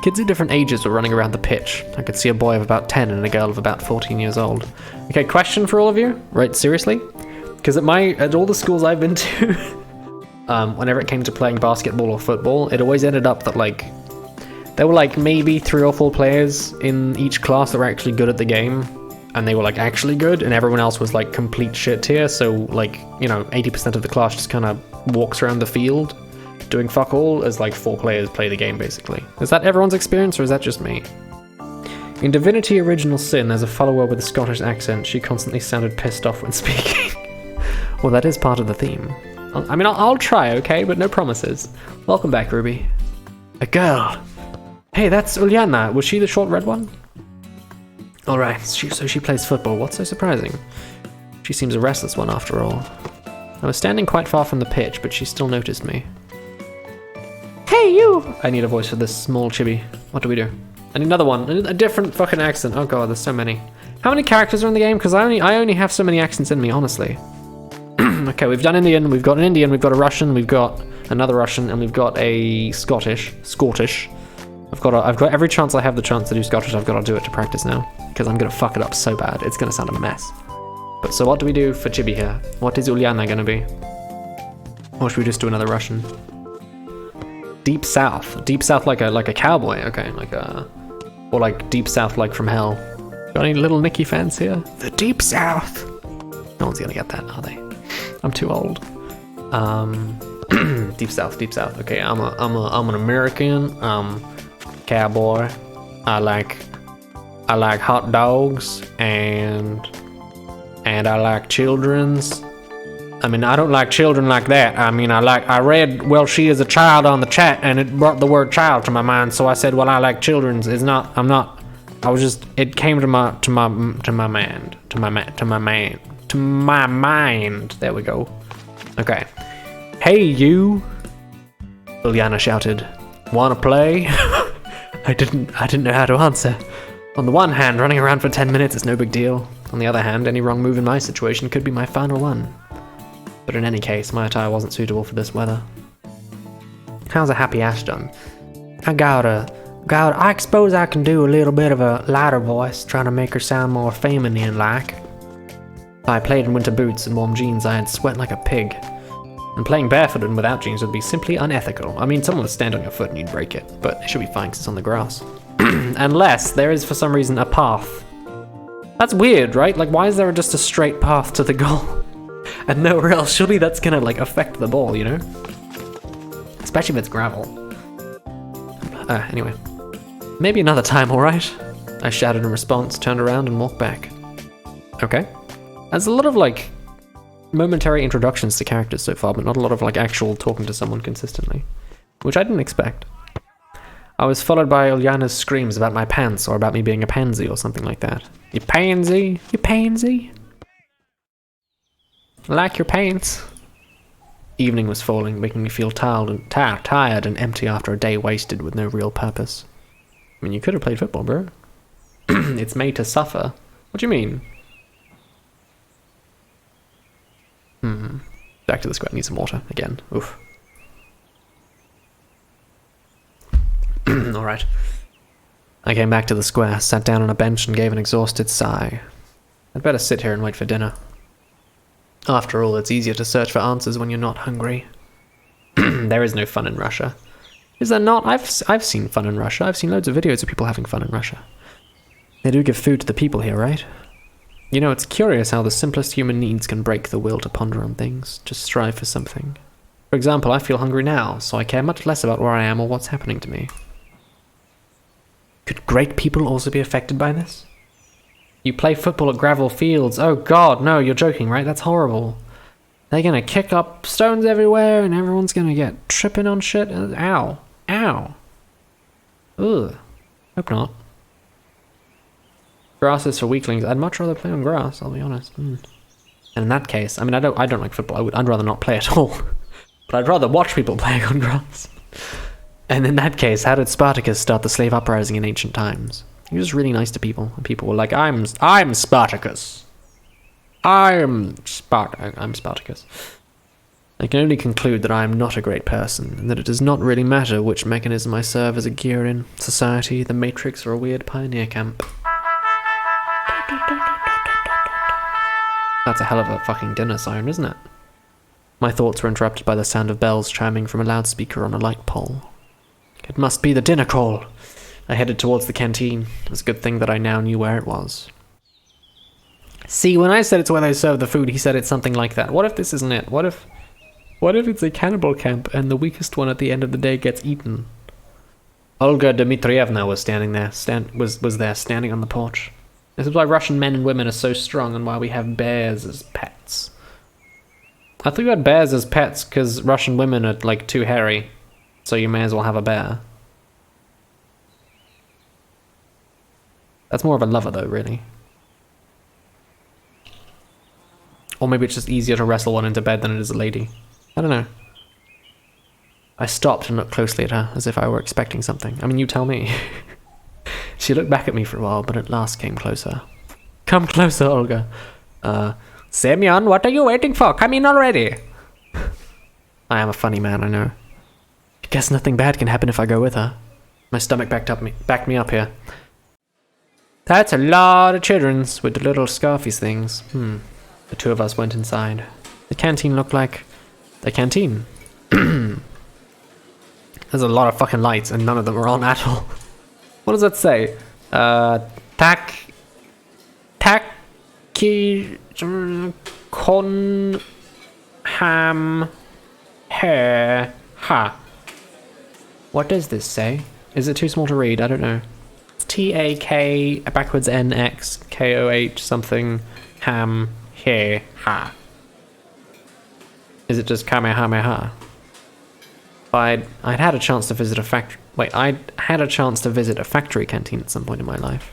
Kids of different ages were running around the pitch. I could see a boy of about 10 and a girl of about 14 years old. Okay, question for all of you, right, seriously? Because at all the schools I've been to, whenever it came to playing basketball or football, it always ended up that, like, there were, like, maybe 3 or 4 players in each class that were actually good at the game, and they were, like, actually good, and everyone else was, like, complete shit tier, so, like, you know, 80% of the class just kind of walks around the field doing fuck all as, like, 4 players play the game, basically. Is that everyone's experience, or is that just me? In Divinity Original Sin, there's a follower with a Scottish accent. She constantly sounded pissed off when speaking. Well, that is part of the theme. I'll try, okay? But no promises. Welcome back, Ruby. A girl. Hey, that's Uliana. Was she the short red one? Alright, so she plays football. What's so surprising? She seems a restless one after all. I was standing quite far from the pitch, but she still noticed me. Hey, you! I need a voice for this small chibi. What do we do? I need another one. A different fucking accent. Oh god, there's so many. How many characters are in the game? Because I only have so many accents in me, honestly. Okay, we've done Indian, we've got an Indian, we've got a Russian, we've got another Russian, and we've got a Scottish. I've got every chance I have the chance to do Scottish, I've got to do it to practice now. Because I'm going to fuck it up so bad. It's going to sound a mess. But so what do we do for Chibi here? What is Uliana going to be? Or should we just do another Russian? Deep South. Deep South like a cowboy. Okay, or like Deep South like from hell. Got any Little Nicky fans here? The Deep South. No one's gonna get that, are they? I'm too old. Deep South. Okay, I'm an American cowboy. I like hot dogs and I like children's. I mean, I don't like children like that. I mean, I read, well, she is a child on the chat, and it brought the word child to my mind. So I said, well, I like children's. It came to my mind. There we go. Okay. Hey, you. Liliana shouted. Wanna play? I didn't know how to answer. On the one hand, running around for 10 minutes is no big deal. On the other hand, any wrong move in my situation could be my final one. But in any case, my attire wasn't suitable for this weather. How's a happy Ash done? I suppose I can do a little bit of a lighter voice, trying to make her sound more feminine-like. If I played in winter boots and warm jeans, I'd sweat like a pig. And playing barefoot and without jeans would be simply unethical. I mean, someone would stand on your foot and you'd break it, but it should be fine because it's on the grass. Unless there is, for some reason, a path. That's weird, right? Like, why is there just a straight path to the goal? And nowhere else? Surely that's gonna, like, affect the ball, you know? Especially if it's gravel. Anyway. Maybe another time, alright? I shouted in response, turned around, and walked back. Okay. There's a lot of, like, momentary introductions to characters so far, but not a lot of, like, actual talking to someone consistently. Which I didn't expect. I was followed by Ulyana's screams about my pants, or about me being a pansy, or something like that. You pansy? You pansy? I like your pants. Evening was falling, making me feel tired and empty after a day wasted with no real purpose. I mean, you could have played football, bro. It's made to suffer. What do you mean? Back to the square. Need some water again. Oof. Alright. I came back to the square, sat down on a bench and gave an exhausted sigh. I'd better sit here and wait for dinner. After all, it's easier to search for answers when you're not hungry. There is no fun in Russia. Is there not? I've seen fun in Russia. I've seen loads of videos of people having fun in Russia. They do give food to the people here, right? You know, it's curious how the simplest human needs can break the will to ponder on things, just strive for something. For example, I feel hungry now, so I care much less about where I am or what's happening to me. Could great people also be affected by this? You play football at gravel fields. Oh god, no, you're joking, right? That's horrible. They're gonna kick up stones everywhere and everyone's gonna get tripping on shit. Ow. Ow. Ugh. Hope not. Grass is for weaklings. I'd much rather play on grass, I'll be honest. And in that case, I mean, I don't like football. I'd rather not play at all. But I'd rather watch people playing on grass. And in that case, how did Spartacus start the slave uprising in ancient times? He was really nice to people, and people were like, I'm Spartacus. I'm Spartacus. I can only conclude that I am not a great person, and that it does not really matter which mechanism I serve as a gear in society, the Matrix, or a weird pioneer camp. That's a hell of a fucking dinner siren, isn't it? My thoughts were interrupted by the sound of bells chiming from a loudspeaker on a light pole. It must be the dinner call. I headed towards the canteen. It was a good thing that I now knew where it was. See, when I said it's where they serve the food, he said it's something like that. What if this isn't it? What if it's a cannibal camp and the weakest one at the end of the day gets eaten? Olga Dmitrievna was standing there, standing on the porch. This is why Russian men and women are so strong and why we have bears as pets. I think we had bears as pets because Russian women are, like, too hairy. So you may as well have a bear. That's more of a lover, though, really. Or maybe it's just easier to wrestle one into bed than it is a lady. I don't know. I stopped and looked closely at her, as if I were expecting something. I mean, you tell me. She looked back at me for a while, but at last came closer. Come closer, Olga. Semyon, what are you waiting for? Come in already. I am a funny man, I know. I guess nothing bad can happen if I go with her. My stomach backed me up here. That's a lot of children's with the little scarfies things. The two of us went inside. The canteen looked like the canteen. There's a lot of fucking lights and none of them are on at all. What does that say? Con ham hair ha. What does this say? Is it too small to read? I don't know. T-A-K backwards N-X-K-O-H something ham hair ha. Is it just Kamehameha? I'd had a chance to visit a factory. Wait, I'd had a chance to visit a factory canteen at some point in my life.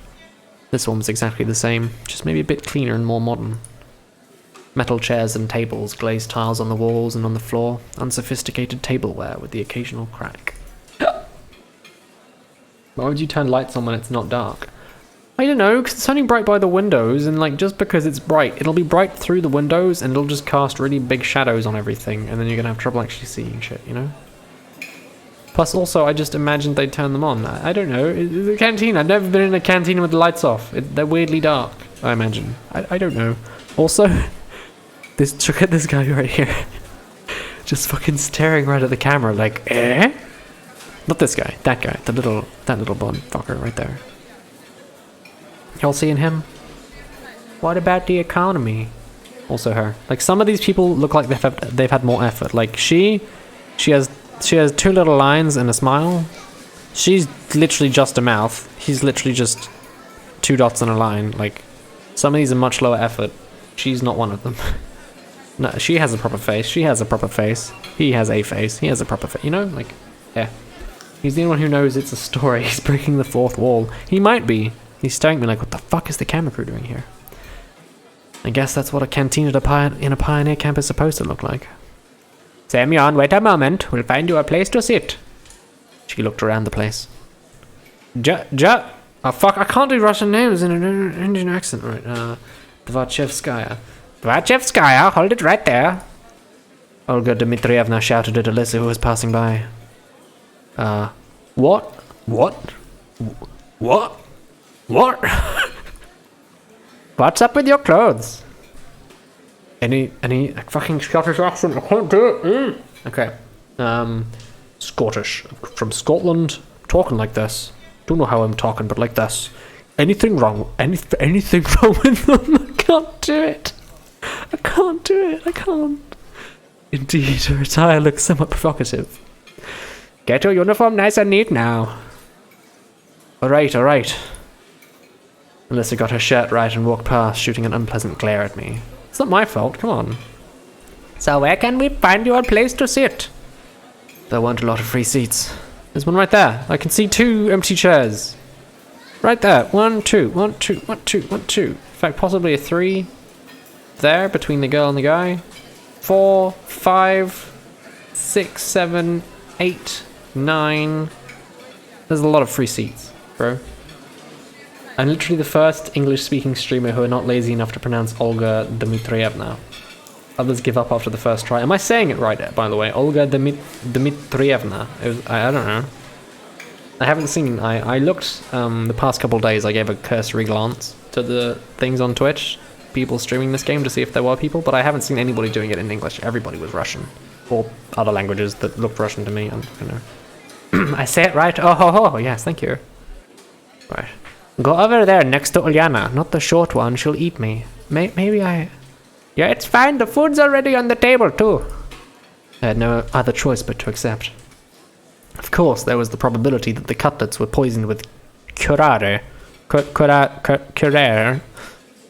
This one was exactly the same, just maybe a bit cleaner and more modern. Metal chairs and tables, glazed tiles on the walls and on the floor, unsophisticated tableware with the occasional crack. Why would you turn lights on when it's not dark? I don't know, because it's only bright by the windows, and like just because it's bright, it'll be bright through the windows, and it'll just cast really big shadows on everything, and then you're gonna have trouble actually seeing shit, you know? Plus, also, I just imagined they'd turn them on. I don't know. The canteen. I've never been in a canteen with the lights off. They're weirdly dark, I imagine. I don't know. Also, look at this guy right here. Just fucking staring right at the camera like, eh? Not this guy. That guy. That little blonde fucker right there. Y'all seeing him? What about the economy? Also her. Like, some of these people look like they've had more effort. Like, she has 2 little lines and a smile. She's literally just a mouth. He's literally just 2 dots and a line. Like, some of these are much lower effort. She's not one of them. No, she has a proper face. She has a proper face. He has a face. He has a proper face. You know, like, yeah. He's the only one who knows it's a story. He's breaking the 4th wall. He might be. He's staring at me like, what the fuck is the camera crew doing here? I guess that's what a canteen in a Pioneer camp is supposed to look like. Semyon, wait a moment. We'll find you a place to sit. She looked around the place. Oh fuck, I can't do Russian names in an Indian accent. Right, Dvarchevskaya. Dvarchevskaya, hold it right there. Olga Dmitrievna shouted at Alyssa, who was passing by. What? What's up with your clothes? Any fucking Scottish accent? I can't do it. Okay. Scottish. From Scotland. Talking like this. Don't know how I'm talking, but like this. Anything wrong? Anything wrong with them? I can't do it. I can't. Indeed, her attire looks somewhat provocative. Get your uniform nice and neat now. Alright. Alyssa got her shirt right and walked past, shooting an unpleasant glare at me. It's not my fault, come on. So where can we find you a place to sit? There weren't a lot of free seats. There's one right there. I can see 2 empty chairs. Right there. 1, 2, 1, 2, 1, 2, 1, 2. In fact, possibly a 3 there between the girl and the guy. 4, 5, 6, 7, 8, 9. There's a lot of free seats, bro. I'm literally the first English-speaking streamer who are not lazy enough to pronounce Olga Dmitrievna. Others give up after the first try. Am I saying it right, by the way? Olga Dmitrievna. I don't know. I haven't seen... I looked the past couple days. I gave a cursory glance to the things on Twitch. People streaming this game to see if there were people. But I haven't seen anybody doing it in English. Everybody was Russian. Or other languages that looked Russian to me. I don't know. I say it right? Oh, yes, thank you. Right. Go over there next to Ulyana, not the short one, she'll eat me. Maybe I... Yeah, it's fine, the food's already on the table too. I had no other choice but to accept. Of course, there was the probability that the cutlets were poisoned with curare. Curare.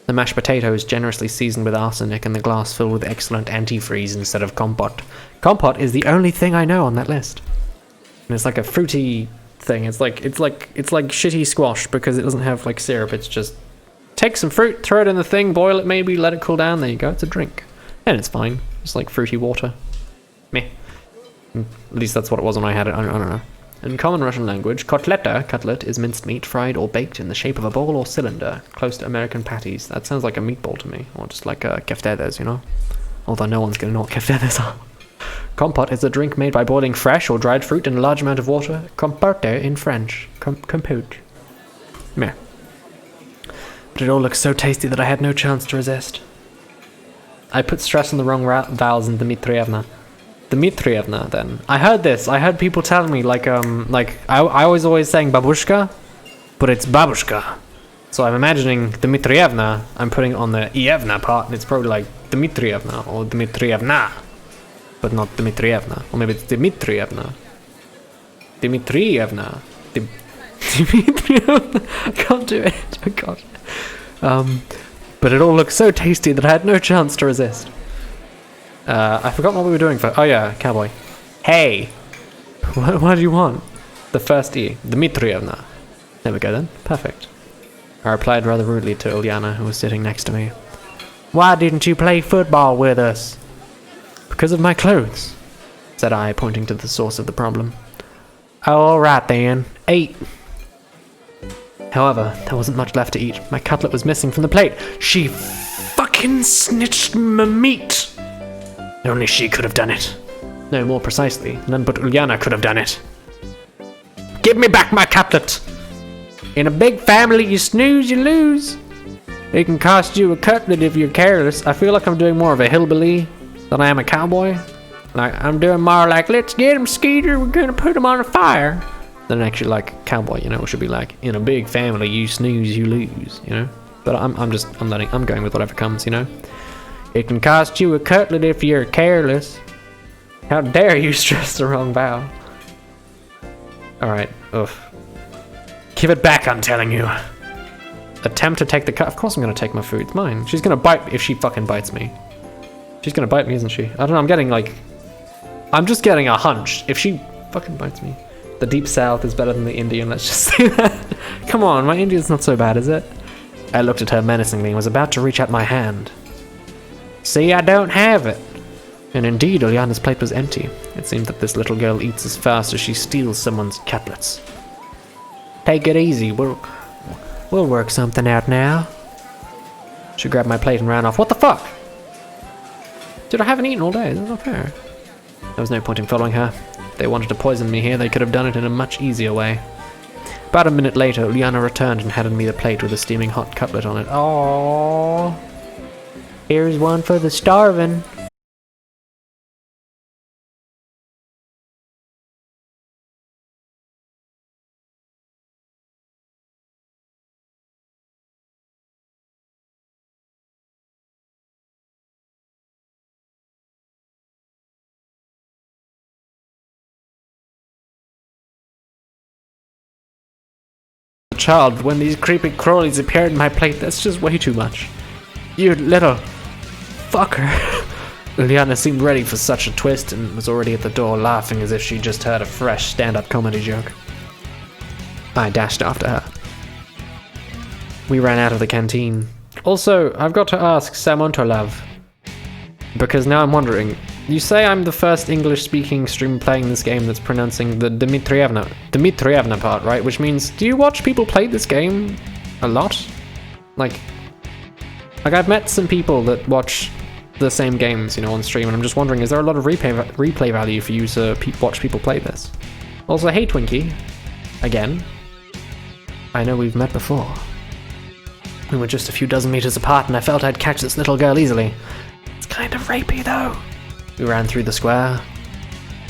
The mashed potatoes generously seasoned with arsenic and the glass filled with excellent antifreeze instead of compote. Compote is the only thing I know on that list. And it's like a fruity... thing. It's like shitty squash because it doesn't have like syrup. It's just take some fruit, throw it in the thing, boil it maybe, let it cool down. There you go. It's a drink, and it's fine. It's like fruity water. Meh. At least that's what it was when I had it. I don't know. In common Russian language, cutlet is minced meat fried or baked in the shape of a bowl or cylinder, close to American patties. That sounds like a meatball to me, or just like keftedes, you know. Although no one's gonna know what keftedes are. Compote is a drink made by boiling fresh or dried fruit in a large amount of water. Compote in French. Compote. Meh. But it all looks so tasty that I had no chance to resist. I put stress on the wrong vowels in Dmitrievna. Dmitrievna, then. I heard this. I heard people telling me, I was always saying babushka, but it's babushka. So I'm imagining Dmitrievna, I'm putting it on the Ievna part, and it's probably like Dmitrievna or Dmitrievna. But not Dmitrievna. Or maybe it's Dmitrievna. Dmitrievna. Dmitrievna. I can't do it. Oh god. But it all looked so tasty that I had no chance to resist. I forgot what we were doing for... Oh yeah, cowboy. Hey! What do you want? The first E. Dmitrievna. There we go then. Perfect. I replied rather rudely to Ulyana, who was sitting next to me. Why didn't you play football with us? Because of my clothes, said I, pointing to the source of the problem. Oh, alright then. Eat. However, there wasn't much left to eat. My cutlet was missing from the plate. She fucking snitched my meat. Only she could have done it. No, more precisely, none but Uliana could have done it. Give me back my cutlet! In a big family, you snooze, you lose. It can cost you a cutlet if you're careless. I feel like I'm doing more of a hillbilly than I am a cowboy. Like, I'm doing more like, let's get him, Skeeter, we're gonna put him on a fire. Than actually like cowboy, you know, it should be like, in a big family, you snooze, you lose, you know? But I'm going with whatever comes, you know? It can cost you a cutlet if you're careless. How dare you stress the wrong vowel? Alright, oof. Give it back, I'm telling you. Attempt to take the cut. Of course I'm gonna take my food, it's mine. She's gonna bite me if she fucking bites me. She's gonna bite me, isn't she? I don't know, I'm just getting a hunch. If she fucking bites me. The Deep South is better than the Indian, let's just say that. Come on, my Indian's not so bad, is it? I looked at her menacingly and was about to reach out my hand. See, I don't have it. And indeed, Uliana's plate was empty. It seemed that this little girl eats as fast as she steals someone's cutlets. Take it easy, we'll work something out now. She grabbed my plate and ran off. What the fuck? Dude, I haven't eaten all day, that's not fair. There was no point in following her. If they wanted to poison me here, they could have done it in a much easier way. About a minute later, Uliana returned and handed me the plate with a steaming hot cutlet on it. Aww. Here's one for the starving. Child, when these creepy crawlies appeared in my plate, that's just way too much. You little fucker. Uliana seemed ready for such a twist and was already at the door laughing as if she just heard a fresh stand-up comedy joke. I dashed after her. We ran out of the canteen. Also, I've got to ask Samontolav, because now I'm wondering, you say I'm the first English-speaking streamer playing this game that's pronouncing the Dmitrievna part, right? Which means, do you watch people play this game a lot? Like I've met some people that watch the same games, you know, on stream, and I'm just wondering, is there a lot of replay value for you to watch people play this? Also, hey Twinkie, again. I know we've met before. We were just a few dozen meters apart, and I felt I'd catch this little girl easily. It's kind of rapey, though. We ran through the square,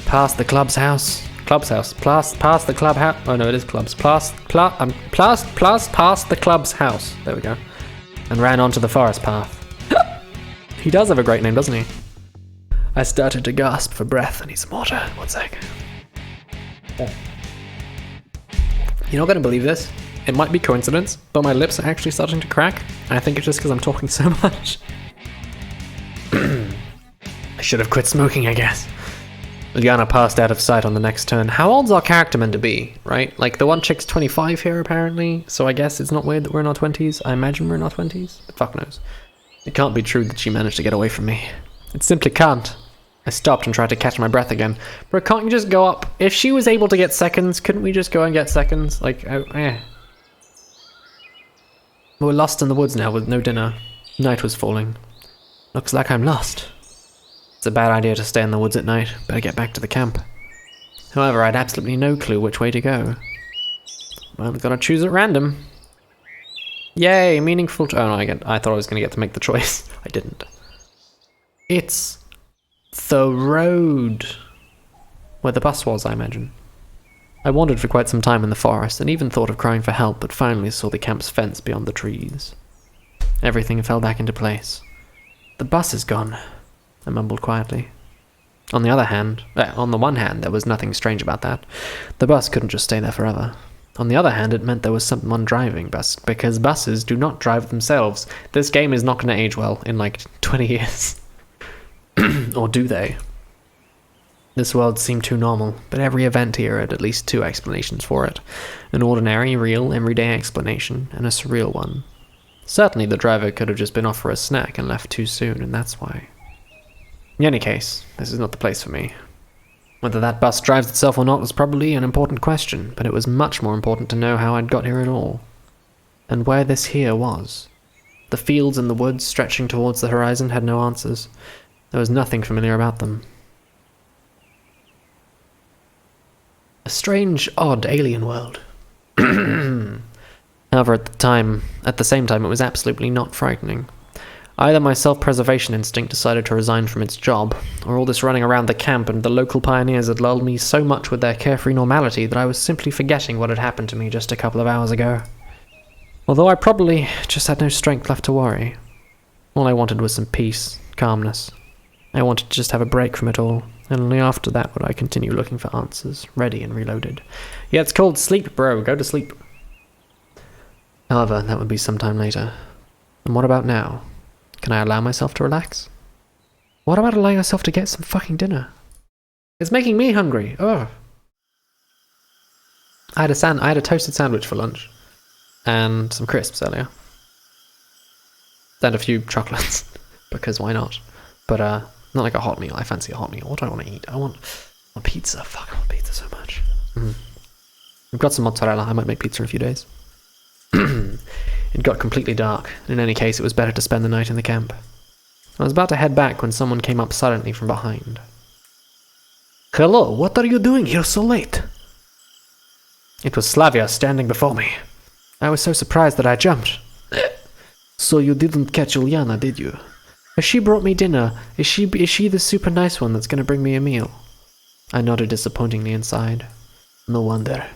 past the club's house. Past the clubhouse. Oh no, it is clubs. Past the club's house. There we go. And ran onto the forest path. He does have a great name, doesn't he? I started to gasp for breath. I need some water. 1 sec. You're not gonna believe this. It might be coincidence, but my lips are actually starting to crack. I think it's just because I'm talking so much. I should have quit smoking, I guess. Uliana passed out of sight on the next turn. How old's our character meant to be, right? Like, the one chick's 25 here, apparently, so I guess it's not weird that we're in our 20s. I imagine we're in our 20s, but fuck knows. It can't be true that she managed to get away from me. It simply can't. I stopped and tried to catch my breath again. Bro, can't you just go up? If she was able to get seconds, couldn't we just go and get seconds? Like, We're lost in the woods now with no dinner. Night was falling. Looks like I'm lost. It's a bad idea to stay in the woods at night. Better get back to the camp. However, I'd absolutely no clue which way to go. Well, I've got to choose at random. Yay, meaningful. Oh no, I thought I was going to get to make the choice. I didn't. It's the road. Where the bus was, I imagine. I wandered for quite some time in the forest and even thought of crying for help, but finally saw the camp's fence beyond the trees. Everything fell back into place. The bus is gone, I mumbled quietly. On the one hand, there was nothing strange about that. The bus couldn't just stay there forever. On the other hand, it meant there was someone driving because buses do not drive themselves. This game is not going to age well in like 20 years. Or do they? This world seemed too normal, but every event here had at least two explanations for it. An ordinary, real, everyday explanation, and a surreal one. Certainly the driver could have just been off for a snack and left too soon, and that's why. In any case, this is not the place for me. Whether that bus drives itself or not was probably an important question, but it was much more important to know how I'd got here at all. and where this here was. The fields and the woods stretching towards the horizon had no answers. There was nothing familiar about them. A strange, odd alien world. However, at the same time, it was absolutely not frightening. Either my self-preservation instinct decided to resign from its job, or all this running around the camp and the local pioneers had lulled me so much with their carefree normality that I was simply forgetting what had happened to me just a couple of hours ago. Although I probably just had no strength left to worry. All I wanted was some peace, calmness. I wanted to just have a break from it all, and only after that would I continue looking for answers, ready and reloaded. Yeah, it's called sleep, bro. Go to sleep. However, that would be some time later. And what about now? Can I allow myself to relax? What about allowing myself to get some fucking dinner? It's making me hungry. Ugh. I had a toasted sandwich for lunch. And some crisps earlier. And a few chocolates. Because why not? But not like a hot meal. I fancy a hot meal. What do I want to eat? I want pizza. Fuck, I want pizza so much. We've got some mozzarella. I might make pizza in a few days. It got completely dark. In any case, it was better to spend the night in the camp. I was about to head back when someone came up silently from behind. Hello, what are you doing here so late? It was Slavia standing before me. I was so surprised that I jumped. So you didn't catch Uliana, did you? She brought me dinner. Is she the super nice one that's gonna bring me a meal? I nodded disappointingly inside. No wonder.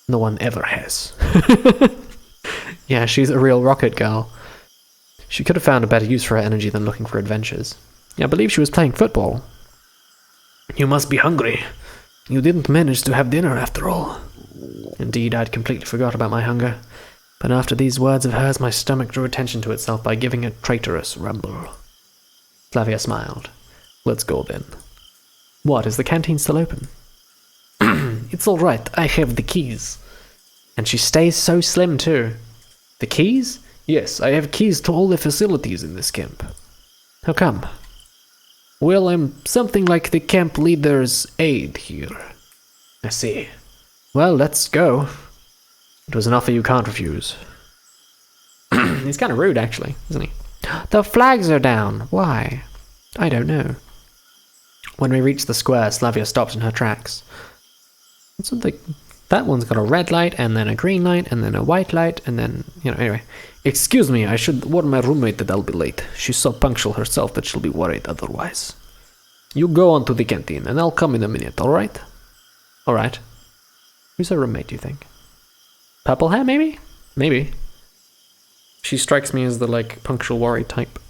No one ever has. Yeah, she's a real rocket girl. She could have found a better use for her energy than looking for adventures. I believe she was playing football. You must be hungry. You didn't manage to have dinner after all. Indeed, I'd completely forgot about my hunger. But after these words of hers, my stomach drew attention to itself by giving a traitorous rumble. Flavia smiled. Let's go then. What, is the canteen still open? It's all right, I have the keys. And she stays so slim too. The keys? Yes, I have keys to all the facilities in this camp. How come? Well, I'm something like the camp leader's aide here. I see. Well, let's go. It was an offer you can't refuse. He's kind of rude, actually, isn't he? The flags are down. Why? I don't know. When we reached the square, Slavia stopped in her tracks. What's something? That one's got a red light, and then a green light, and then a white light, and then, anyway. Excuse me, I should warn my roommate that I'll be late. She's so punctual herself that she'll be worried otherwise. You go on to the canteen, and I'll come in a minute, alright? Alright. Who's her roommate, do you think? Purple hair, maybe? Maybe. She strikes me as the, punctual worry type.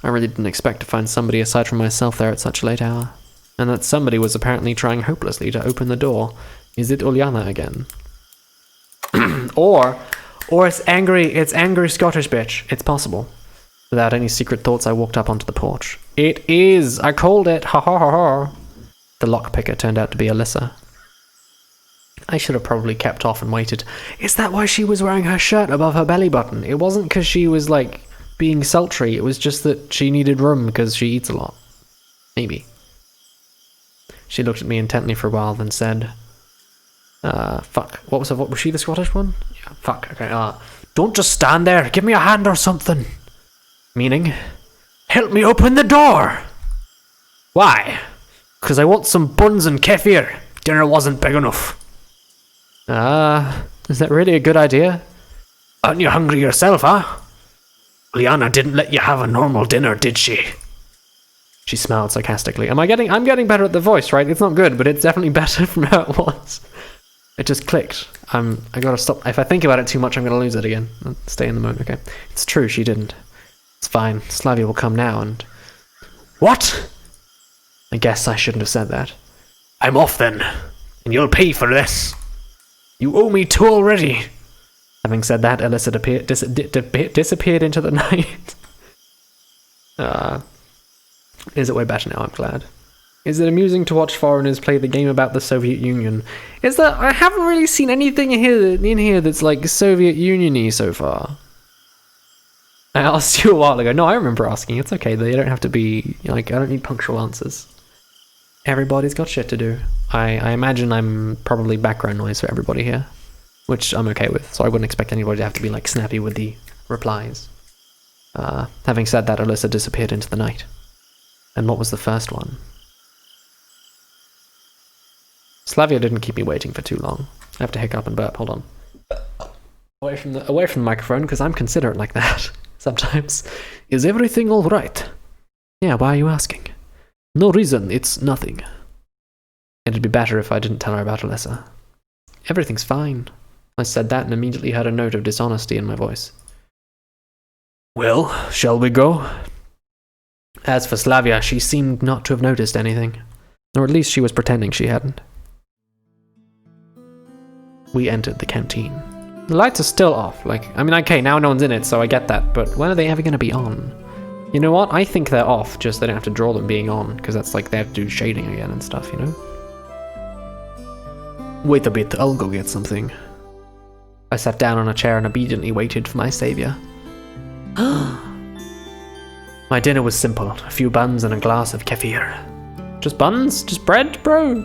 I really didn't expect to find somebody aside from myself there at such a late hour. And that somebody was apparently trying hopelessly to open the door. Is it Uliana again? or it's angry Scottish bitch. It's possible. Without any secret thoughts, I walked up onto the porch. It is! I called it! Ha ha ha ha! The lockpicker turned out to be Alyssa. I should have probably kept off and waited. Is that why she was wearing her shirt above her belly button? It wasn't because she was, being sultry. It was just that she needed room because she eats a lot. Maybe. She looked at me intently for a while, then said... fuck. What was she the Scottish one? Yeah, fuck. Okay, don't just stand there. Give me a hand or something. Meaning? Help me open the door! Why? Because I want some buns and kefir. Dinner wasn't big enough. Is that really a good idea? Aren't you hungry yourself, huh? Liana didn't let you have a normal dinner, did she? She smiled sarcastically. I'm getting better at the voice, right? It's not good, but it's definitely better from how it was. It just clicked. I gotta stop. If I think about it too much, I'm gonna lose it again. I'll stay in the mood, okay? It's true, she didn't. It's fine. Slavia will come now and... What? I guess I shouldn't have said that. I'm off then, and you'll pay for this. You owe me 2 already. Having said that, Alyssa disappeared into the night. Is it way better now? I'm glad. Is it amusing to watch foreigners play the game about the Soviet Union? I haven't really seen anything in here that's Soviet Union-y so far. I asked you a while ago. No, I remember asking. It's okay. They don't have to be I don't need punctual answers. Everybody's got shit to do. I imagine I'm probably background noise for everybody here. which I'm okay with, so I wouldn't expect anybody to have to be like snappy with the replies. Having said that, Alyssa disappeared into the night. And what was the first one? Slavia didn't keep me waiting for too long. I have to hiccup and burp, hold on. Away from the microphone, because I'm considerate like that, sometimes. Is everything alright? Yeah, why are you asking? No reason, it's nothing. It'd be better if I didn't tell her about Alyssa. Everything's fine. I said that and immediately heard a note of dishonesty in my voice. Well, shall we go? As for Slavia, she seemed not to have noticed anything. Or at least she was pretending she hadn't. We entered the canteen. The lights are still off. Okay, now no one's in it, so I get that, but when are they ever going to be on? You know what? I think they're off, just they don't have to draw them being on, because that's like they have to do shading again and stuff, you know? Wait a bit, I'll go get something. I sat down on a chair and obediently waited for my savior. My dinner was simple, a few buns and a glass of kefir. Just buns? Just bread, bro?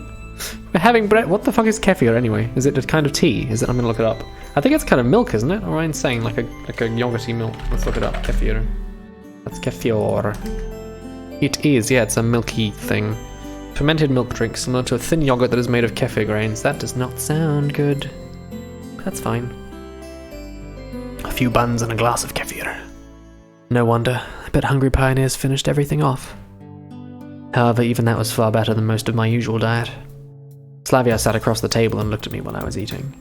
We're having bread. What the fuck is kefir anyway? Is it a kind of tea? Is it? I'm gonna look it up. I think it's kind of milk, isn't it? Or am I insane? Like a yogurty milk. Let's look it up. Kefir. That's kefir. It is, yeah, it's a milky thing. Fermented milk drink similar to a thin yogurt that is made of kefir grains. That does not sound good. That's fine. A few buns and a glass of kefir. No wonder. I bet Hungry Pioneers finished everything off. However, even that was far better than most of my usual diet. Slavia sat across the table and looked at me while I was eating.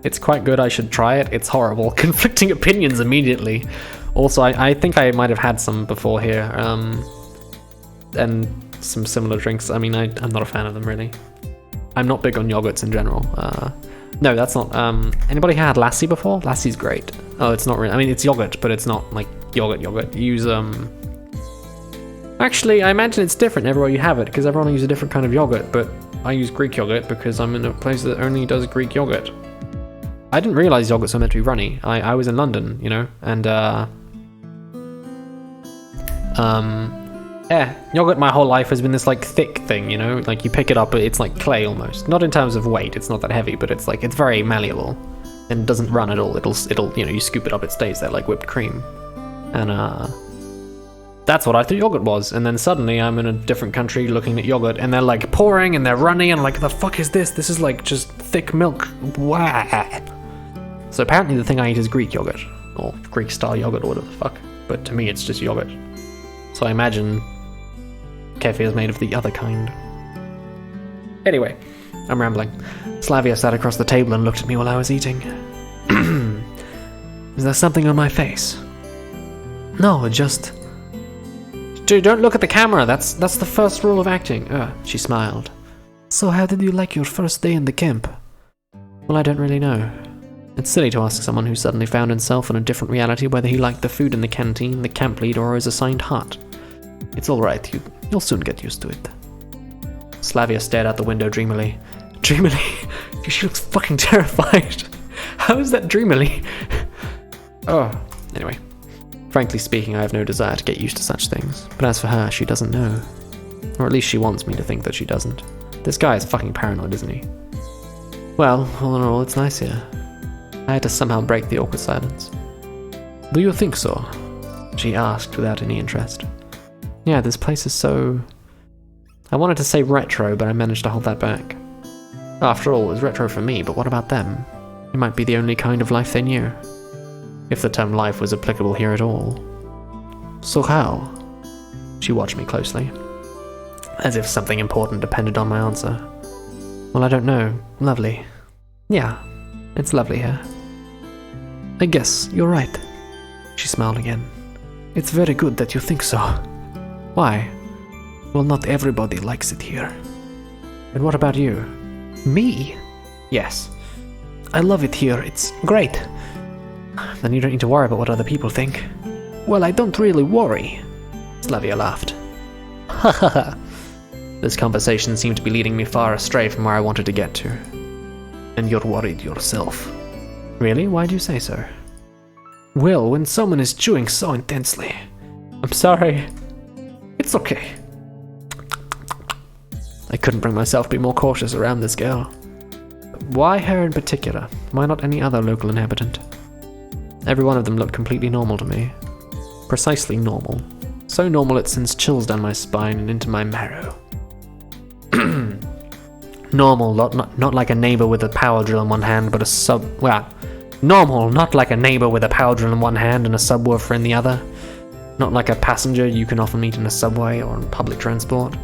It's quite good, I should try it. It's horrible. Conflicting opinions immediately. Also, I think I might have had some before here. And some similar drinks. I mean, I'm not a fan of them, really. I'm not big on yogurts in general. No, that's not... anybody had Lassi before? Lassi's great. Oh, it's not really... I mean, it's yogurt, but it's not, like, yogurt. Use, Actually, I imagine it's different everywhere you have it, because everyone uses a different kind of yogurt, but I use Greek yogurt because I'm in a place that only does Greek yogurt. I didn't realize yogurts were meant to be runny. I was in London, you know, and, yogurt my whole life has been this, like, thick thing, you know? Like, you pick it up, it's like clay almost. Not in terms of weight, it's not that heavy, but it's, like, it's very malleable. And it doesn't run at all. It'll, you know, you scoop it up, it stays there like whipped cream. And, that's what I thought yogurt was, and then suddenly I'm in a different country looking at yogurt, and they're like pouring and they're running, and I'm like, the fuck is this? This is like just thick milk. Wah. So apparently the thing I eat is Greek yogurt, or Greek style yogurt, or whatever the fuck. But to me it's just yogurt. So I imagine kefir is made of the other kind. Anyway, I'm rambling. Slavia sat across the table and looked at me while I was eating. Is there something on my face? No, just... Dude, don't look at the camera. That's the first rule of acting. She smiled. So how did you like your first day in the camp? Well, I don't really know. It's silly to ask someone who suddenly found himself in a different reality whether he liked the food in the canteen, the camp leader, or his assigned hut. It's alright, you'll soon get used to it. Slavia stared out the window dreamily. Dreamily? She looks fucking terrified. How is that dreamily? Oh, anyway. Frankly speaking, I have no desire to get used to such things. But as for her, she doesn't know. Or at least she wants me to think that she doesn't. This guy is fucking paranoid, isn't he? Well, all in all, it's nice here. I had to somehow break the awkward silence. Do you think so? She asked without any interest. Yeah, this place is so... I wanted to say retro, but I managed to hold that back. After all, it was retro for me, but what about them? It might be the only kind of life they knew. If the term life was applicable here at all. So how? She watched me closely, as if something important depended on my answer. Well, I don't know. Lovely. Yeah, it's lovely here. I guess you're right. She smiled again. It's very good that you think so. Why? Well, not everybody likes it here. And what about you? Me? Yes. I love it here. It's great. Then you don't need to worry about what other people think. Well, I don't really worry. Slavia laughed. Ha ha ha. This conversation seemed to be leading me far astray from where I wanted to get to. And you're worried yourself. Really? Why do you say so? Well, when someone is chewing so intensely. I'm sorry. It's okay. I couldn't bring myself to be more cautious around this girl. Why her in particular? Why not any other local inhabitant? Every one of them looked completely normal to me. Precisely normal. So normal it sends chills down my spine and into my marrow. Normal, not like a neighbor with a power drill in one hand, but normal, not like a neighbor with a power drill in one hand and a subwoofer in the other. Not like a passenger you can often meet in a subway or in public transport.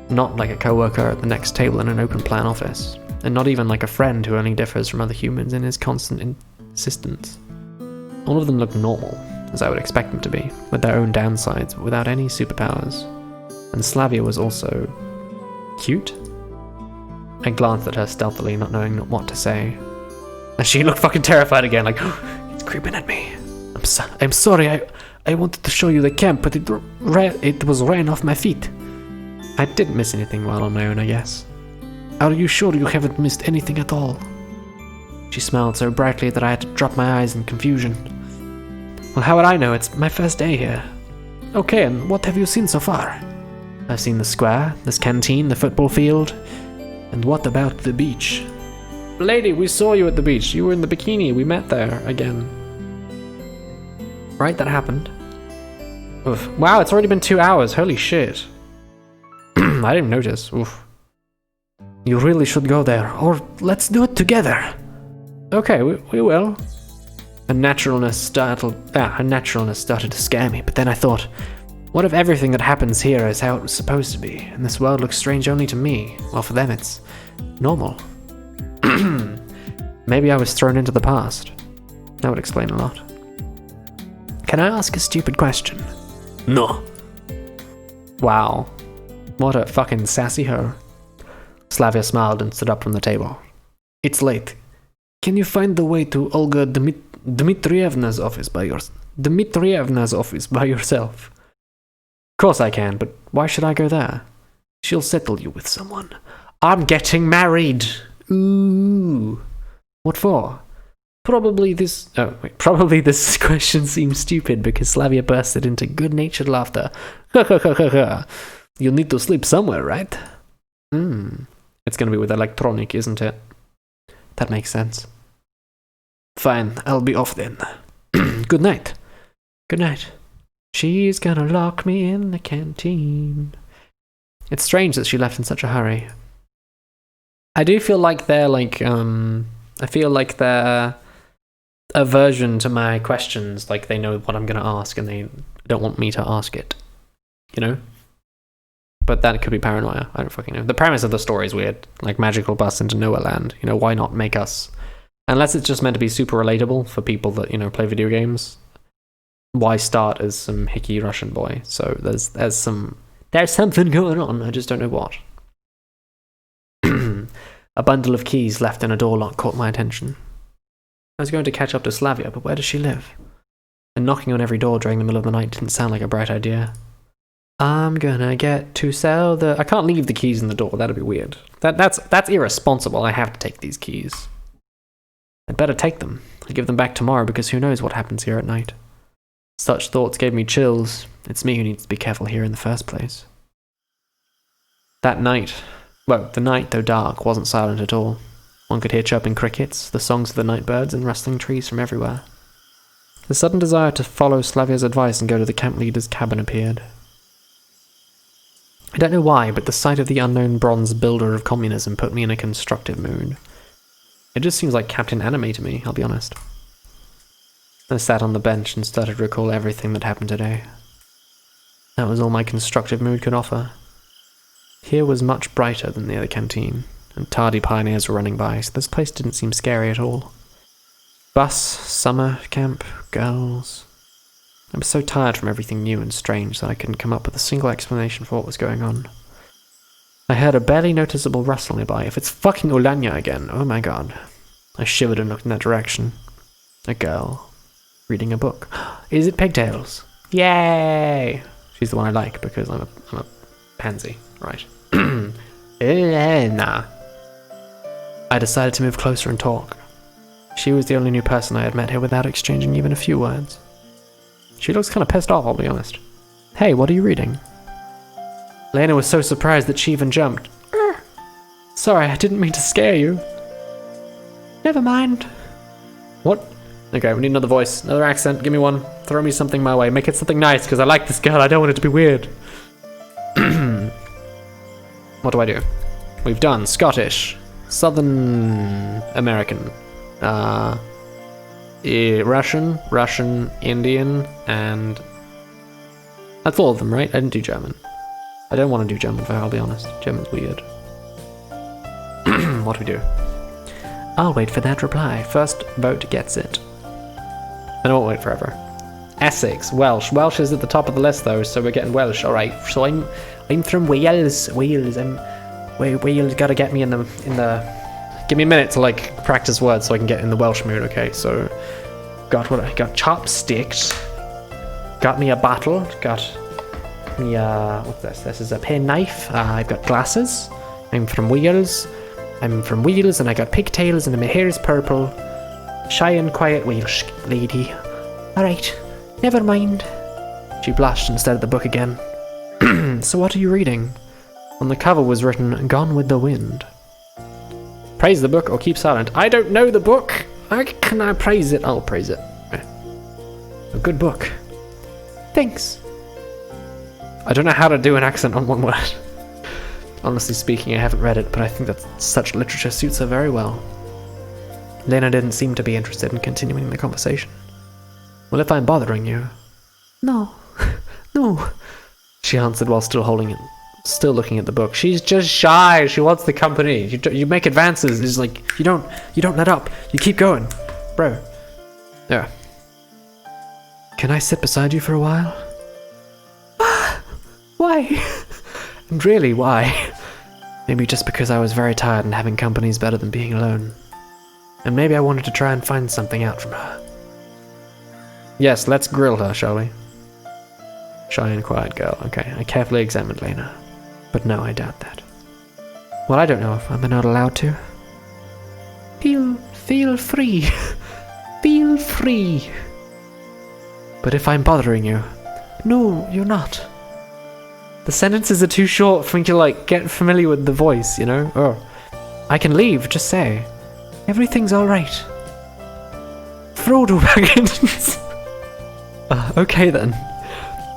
Not like a coworker at the next table in an open plan office. And not even like a friend who only differs from other humans in his constant insistence. All of them look normal, as I would expect them to be, with their own downsides, but without any superpowers. And Slavia was also cute. I glanced at her stealthily, not knowing what to say. And she looked fucking terrified again, like, it's creeping at me. I'm sorry, I wanted to show you the camp, but it was rain off my feet. I didn't miss anything while on my own, I guess. Are you sure you haven't missed anything at all? She smiled so brightly that I had to drop my eyes in confusion. Well, how would I know? It's my first day here. Okay, and what have you seen so far? I've seen the square, this canteen, the football field. And what about the beach? Lady, we saw you at the beach. You were in the bikini. We met there again. Right, that happened. Oof. Wow, it's already been 2 hours. Holy shit. I didn't notice. Oof. You really should go there, or let's do it together. Okay, we will. Her naturalness started to scare me, but then I thought, what if everything that happens here is how it was supposed to be, and this world looks strange only to me, while for them it's normal? Maybe I was thrown into the past. That would explain a lot. Can I ask a stupid question? No. Wow. What a fucking sassy hoe. Slavia smiled and stood up from the table. It's late. Can you find the way to Olga Dmitrievna's office by yourself? Of course I can, but why should I go there? She'll settle you with someone. I'm getting married! Ooh. What for? Probably this question seems stupid because Slavia bursted into good-natured laughter. You'll need to sleep somewhere, right? It's gonna be with electronic, isn't it? That makes sense. Fine, I'll be off then. Good night. Good night. She's gonna lock me in the canteen. It's strange that she left in such a hurry. I do feel like they're I feel like they're aversion to my questions, like they know what I'm gonna ask and they don't want me to ask it. You know? But that could be paranoia. I don't fucking know. The premise of the story is weird. Like magical bus into nowhere land. You know, why not make us... Unless it's just meant to be super relatable for people that, you know, play video games. Why start as some hickey Russian boy? So there's something going on. I just don't know what. A bundle of keys left in a door lock caught my attention. I was going to catch up to Slavia, but where does she live? And knocking on every door during the middle of the night didn't sound like a bright idea. I'm gonna get to sell the... I can't leave the keys in the door. That'd be weird. That's irresponsible. I have to take these keys. I'd better take them. I'll give them back tomorrow because who knows what happens here at night. Such thoughts gave me chills. It's me who needs to be careful here in the first place. That night... Well, the night, though dark, wasn't silent at all. One could hear chirping crickets, the songs of the night birds, and rustling trees from everywhere. The sudden desire to follow Slavia's advice and go to the camp leader's cabin appeared. I don't know why, but the sight of the unknown bronze builder of communism put me in a constructive mood. It just seems like Captain Anime to me, I'll be honest. I sat on the bench and started to recall everything that happened today. That was all my constructive mood could offer. Here was much brighter than near the canteen, and tardy pioneers were running by, so this place didn't seem scary at all. Bus, summer, camp, girls... I was so tired from everything new and strange that I couldn't come up with a single explanation for what was going on. I heard a barely noticeable rustle nearby. If it's fucking Ulanya again, oh my god. I shivered and looked in that direction. A girl. Reading a book. Is it Pigtails? Yay! She's the one I like because I'm a pansy. Right. Elena. I decided to move closer and talk. She was the only new person I had met here without exchanging even a few words. She looks kind of pissed off, I'll be honest. Hey, what are you reading? Lena was so surprised that she even jumped. Sorry, I didn't mean to scare you. Never mind. What? Okay, we need another voice, another accent. Give me one. Throw me something my way. Make it something nice, because I like this girl. I don't want it to be weird. What do? We've done Scottish, Southern American, Russian, Indian, and that's all of them, right? I didn't do German. I don't want to do German, I'll be honest. German's weird. What do we do? I'll wait for that reply. First vote gets it. And I won't wait forever. Essex, Welsh. Welsh is at the top of the list though, so we're getting Welsh. Alright, so I'm from Wales. Wales gotta get me in the give me a minute to like practice words so I can get in the Welsh mood, okay? So got chopsticks. Got me a bottle. Got me what's this? This is a penknife. I've got glasses. I'm from Wales. And I got pigtails and my hair is purple. Shy and quiet Welsh lady. Alright, never mind. She blushed and stared at the book again. So what are you reading? On the cover was written, Gone with the Wind. Praise the book or keep silent. I don't know the book. How can I praise it? I'll praise it. A good book. Thanks. I don't know how to do an accent on one word. Honestly speaking, I haven't read it, but I think that such literature suits her very well. Lena didn't seem to be interested in continuing the conversation. Well, if I'm bothering you... No. No. She answered while still looking at the book. She's just shy. She wants the company. You make advances. It's like, you don't let up. You keep going. Bro. Yeah. Can I sit beside you for a while? Why? And really, why? Maybe just because I was very tired and having company is better than being alone. And maybe I wanted to try and find something out from her. Yes, let's grill her, shall we? Shy and quiet girl. Okay, I carefully examined Lena. But no, I doubt that. Well, I don't know if I'm not allowed to. Feel free. Feel free. But if I'm bothering you... No, you're not. The sentences are too short for me to, like, get familiar with the voice, you know? Oh. I can leave, just say. Everything's alright. Frodo Baggins. Okay then.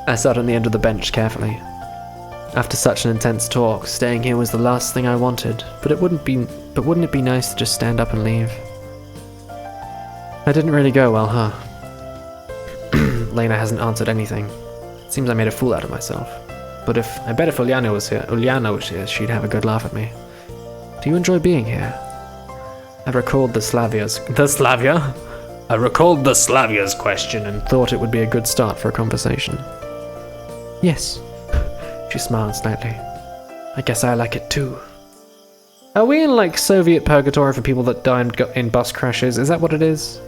I sat on the end of the bench carefully. After such an intense talk, staying here was the last thing I wanted, but wouldn't it be nice to just stand up and leave? That didn't really go well, huh? Lena hasn't answered anything. Seems I made a fool out of myself. But I bet if Uliana was here, she'd have a good laugh at me. Do you enjoy being here? I recalled the Slavia's question and thought it would be a good start for a conversation. Yes. She smiled slightly. I guess I like it too. Are we in like Soviet purgatory for people that die in bus crashes? Is that what it is?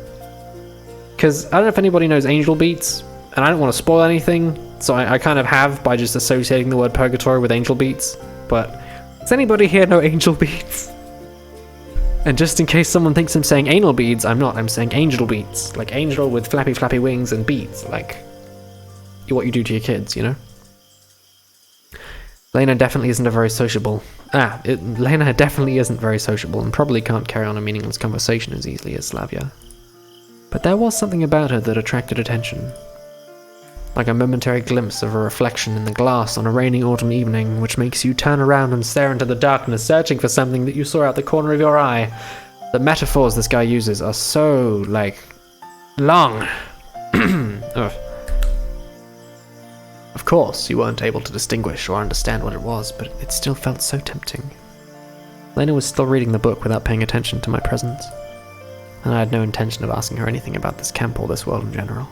Because I don't know if anybody knows Angel Beats, and I don't want to spoil anything, so I kind of have by just associating the word purgatory with Angel Beats. But does anybody here know Angel Beats? And just in case someone thinks I'm saying anal beads, I'm not. I'm saying angel beats. Like angel with flappy wings and beads. Like what you do to your kids, you know? Lena definitely isn't very sociable and probably can't carry on a meaningless conversation as easily as Slavia. But there was something about her that attracted attention. Like a momentary glimpse of a reflection in the glass on a rainy autumn evening, which makes you turn around and stare into the darkness, searching for something that you saw out the corner of your eye. The metaphors this guy uses are so, like, long. Of course, you weren't able to distinguish or understand what it was, but it still felt so tempting. Lena was still reading the book without paying attention to my presence, and I had no intention of asking her anything about this camp or this world in general.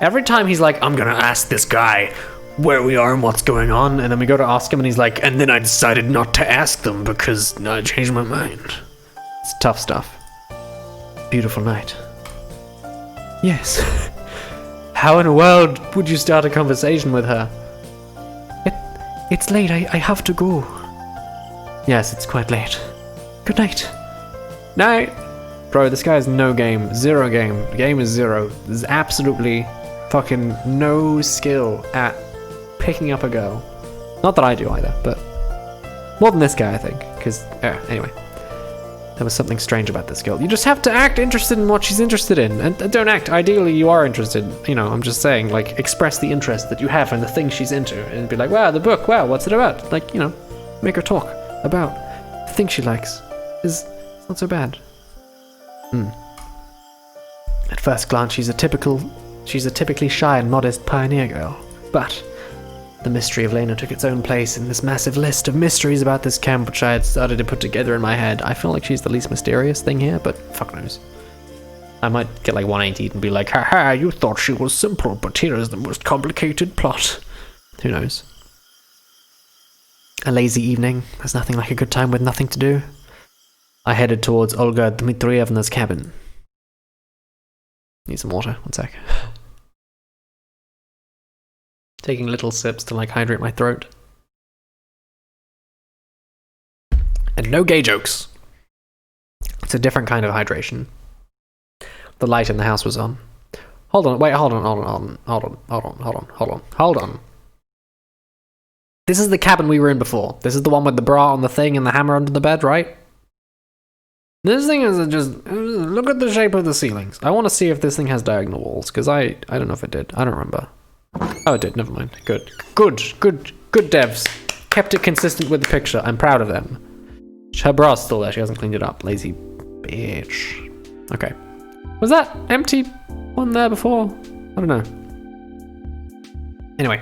Every time he's like, I'm gonna ask this guy where we are and what's going on, and then we go to ask him and he's like, and then I decided not to ask them because I changed my mind. It's tough stuff. Beautiful night. Yes. How in the world would you start a conversation with her? It's late, I have to go. Yes, it's quite late. Good night. Night! Bro, this guy has no game. Zero game. The game is zero. There's absolutely fucking no skill at picking up a girl. Not that I do either, but more than this guy, I think. Because, anyway. There was something strange about this girl. You just have to act interested in what she's interested in. And don't act. Ideally, you are interested. You know, I'm just saying, like, express the interest that you have in the thing she's into. And be like, wow, the book, wow, what's it about? Like, you know, make her talk about the thing she likes. It's not so bad. At first glance, she's a typically shy and modest pioneer girl. But the mystery of Lena took its own place in this massive list of mysteries about this camp which I had started to put together in my head. I feel like she's the least mysterious thing here, but fuck knows. I might get like 180 and be like, haha, you thought she was simple, but here is the most complicated plot. Who knows? A lazy evening. There's nothing like a good time with nothing to do. I headed towards Olga Dmitrievna's cabin. Need some water, one sec. Taking little sips to like hydrate my throat. And no gay jokes. It's a different kind of hydration. The light in the house was on. Hold on. This is the cabin we were in before. This is the one with the bra on the thing and the hammer under the bed, right? This thing is just... Look at the shape of the ceilings. I want to see if this thing has diagonal walls, because I don't know if it did. I don't remember. Oh, it did. Never mind. Good devs. Kept it consistent with the picture. I'm proud of them. Her bra's still there. She hasn't cleaned it up. Lazy bitch. Okay. Was that empty one there before? I don't know. Anyway.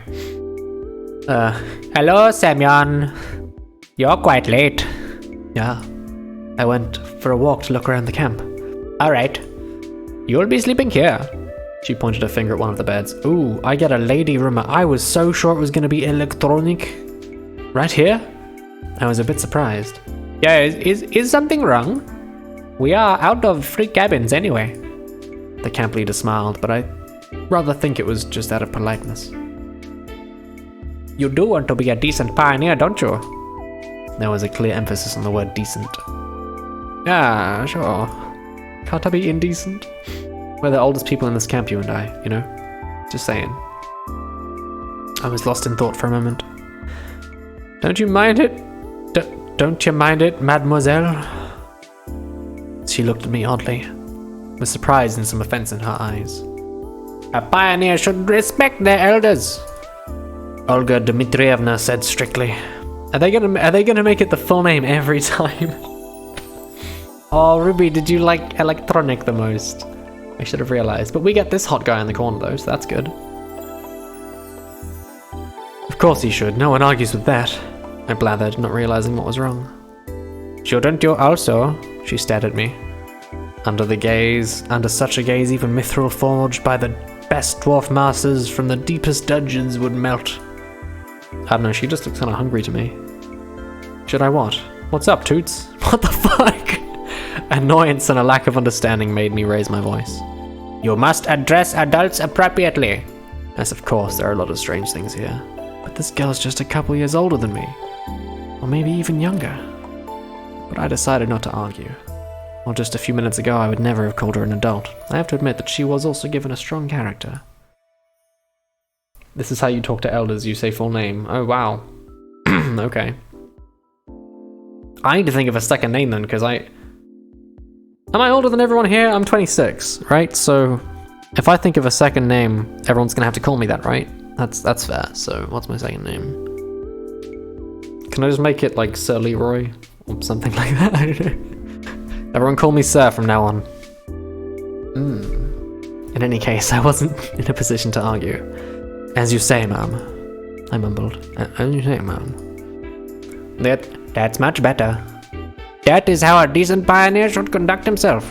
Hello, Semyon. You're quite late. Yeah. I went for a walk to look around the camp. Alright. You'll be sleeping here. She pointed her finger at one of the beds. Ooh, I get a lady room. I was so sure it was going to be electronic. Right here? I was a bit surprised. Yeah, is something wrong? We are out of free cabins anyway. The camp leader smiled, but I rather think it was just out of politeness. You do want to be a decent pioneer, don't you? There was a clear emphasis on the word decent. Yeah, sure. Can't I be indecent? We're the oldest people in this camp, you and I, you know? Just saying. I was lost in thought for a moment. Don't you mind it? Don't you mind it, mademoiselle? She looked at me oddly, with surprise and some offense in her eyes. A pioneer should respect their elders, Olga Dmitrievna said strictly. Are they gonna make it the full name every time? Oh, Ruby, did you like electronic the most? I should have realized. But we get this hot guy in the corner though, so that's good. Of course he should. No one argues with that. I blathered, not realizing what was wrong. Shouldn't you also? She stared at me. Under such a gaze, even mithril forged by the best dwarf masters from the deepest dungeons would melt. I don't know, she just looks kind of hungry to me. Should I what? What's up, Toots? What the fuck? Annoyance and a lack of understanding made me raise my voice. You must address adults appropriately. Yes, of course, there are a lot of strange things here. But this girl's just a couple years older than me. Or maybe even younger. But I decided not to argue. Well, just a few minutes ago, I would never have called her an adult. I have to admit that she was also given a strong character. This is how you talk to elders, you say full name. Oh, wow. Okay. I need to think of a second name then, because Am I older than everyone here? I'm 26, right? So, if I think of a second name, everyone's gonna have to call me that, right? That's fair. So, what's my second name? Can I just make it like Sir Leroy? Or something like that? I don't know. Everyone call me Sir from now on. In any case, I wasn't in a position to argue. As you say, ma'am. I mumbled. As you say, ma'am. That's much better. That is how a decent pioneer should conduct himself.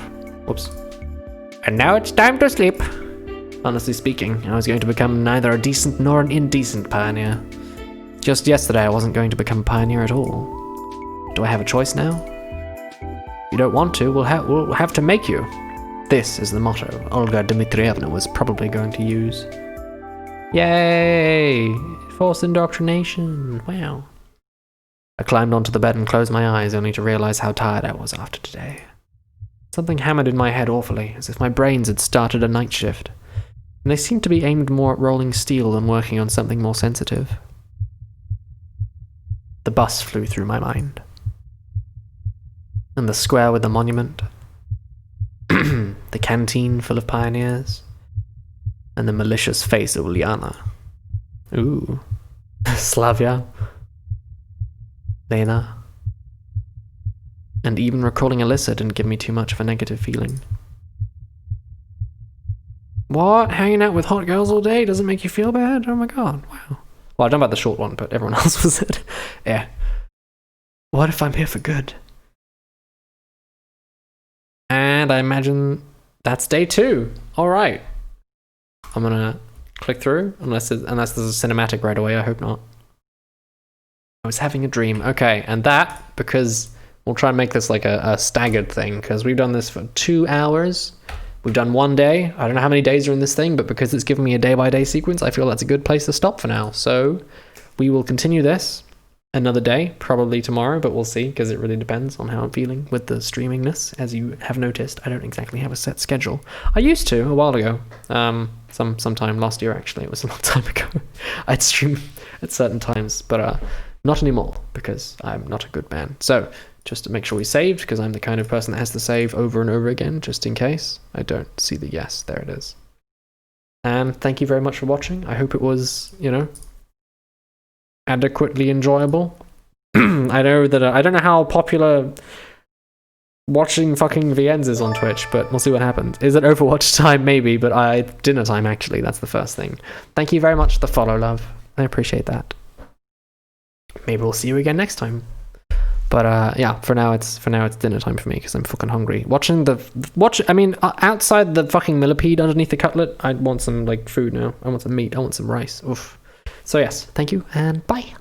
Whoops. And now it's time to sleep. Honestly speaking, I was going to become neither a decent nor an indecent pioneer. Just yesterday, I wasn't going to become a pioneer at all. Do I have a choice now? If you don't want to, we'll have to make you. This is the motto Olga Dmitrievna was probably going to use. Yay! Forced indoctrination. Wow. I climbed onto the bed and closed my eyes, only to realize how tired I was after today. Something hammered in my head awfully, as if my brains had started a night shift, and they seemed to be aimed more at rolling steel than working on something more sensitive. The bus flew through my mind. And the square with the monument. The canteen full of pioneers. And the malicious face of Uliana. Ooh. Slavia. Lena. And even recalling Alyssa didn't give me too much of a negative feeling. What? Hanging out with hot girls all day doesn't make you feel bad? Oh my god, wow. Well, I don't know about the short one, but everyone else was it. Yeah. What if I'm here for good? And I imagine that's day 2. Alright. I'm gonna click through, unless there's a cinematic right away, I hope not. I was having a dream. Okay, and that, because we'll try and make this like a staggered thing, because we've done this for 2 hours. We've done 1 day. I don't know how many days are in this thing, but because it's given me a day-by-day sequence, I feel that's a good place to stop for now. So we will continue this another day, probably tomorrow, but we'll see, because it really depends on how I'm feeling with the streamingness. As you have noticed, I don't exactly have a set schedule. I used to a while ago. Sometime last year, actually. It was a long time ago. I'd stream at certain times, but not anymore, because I'm not a good man. So just to make sure we saved, because I'm the kind of person that has to save over and over again, just in case. I don't see the yes. There it is. And thank you very much for watching. I hope it was, adequately enjoyable. I know that I don't know how popular watching fucking VNs is on Twitch, but we'll see what happens. Is it Overwatch time? Maybe, but dinner time, actually. That's the first thing. Thank you very much for the follow, love. I appreciate that. Maybe we'll see you again next time. But yeah, for now it's dinner time for me because I'm fucking hungry. Outside the fucking millipede underneath the cutlet, I want some like food now. I want some meat. I want some rice. Oof. So yes, thank you and bye.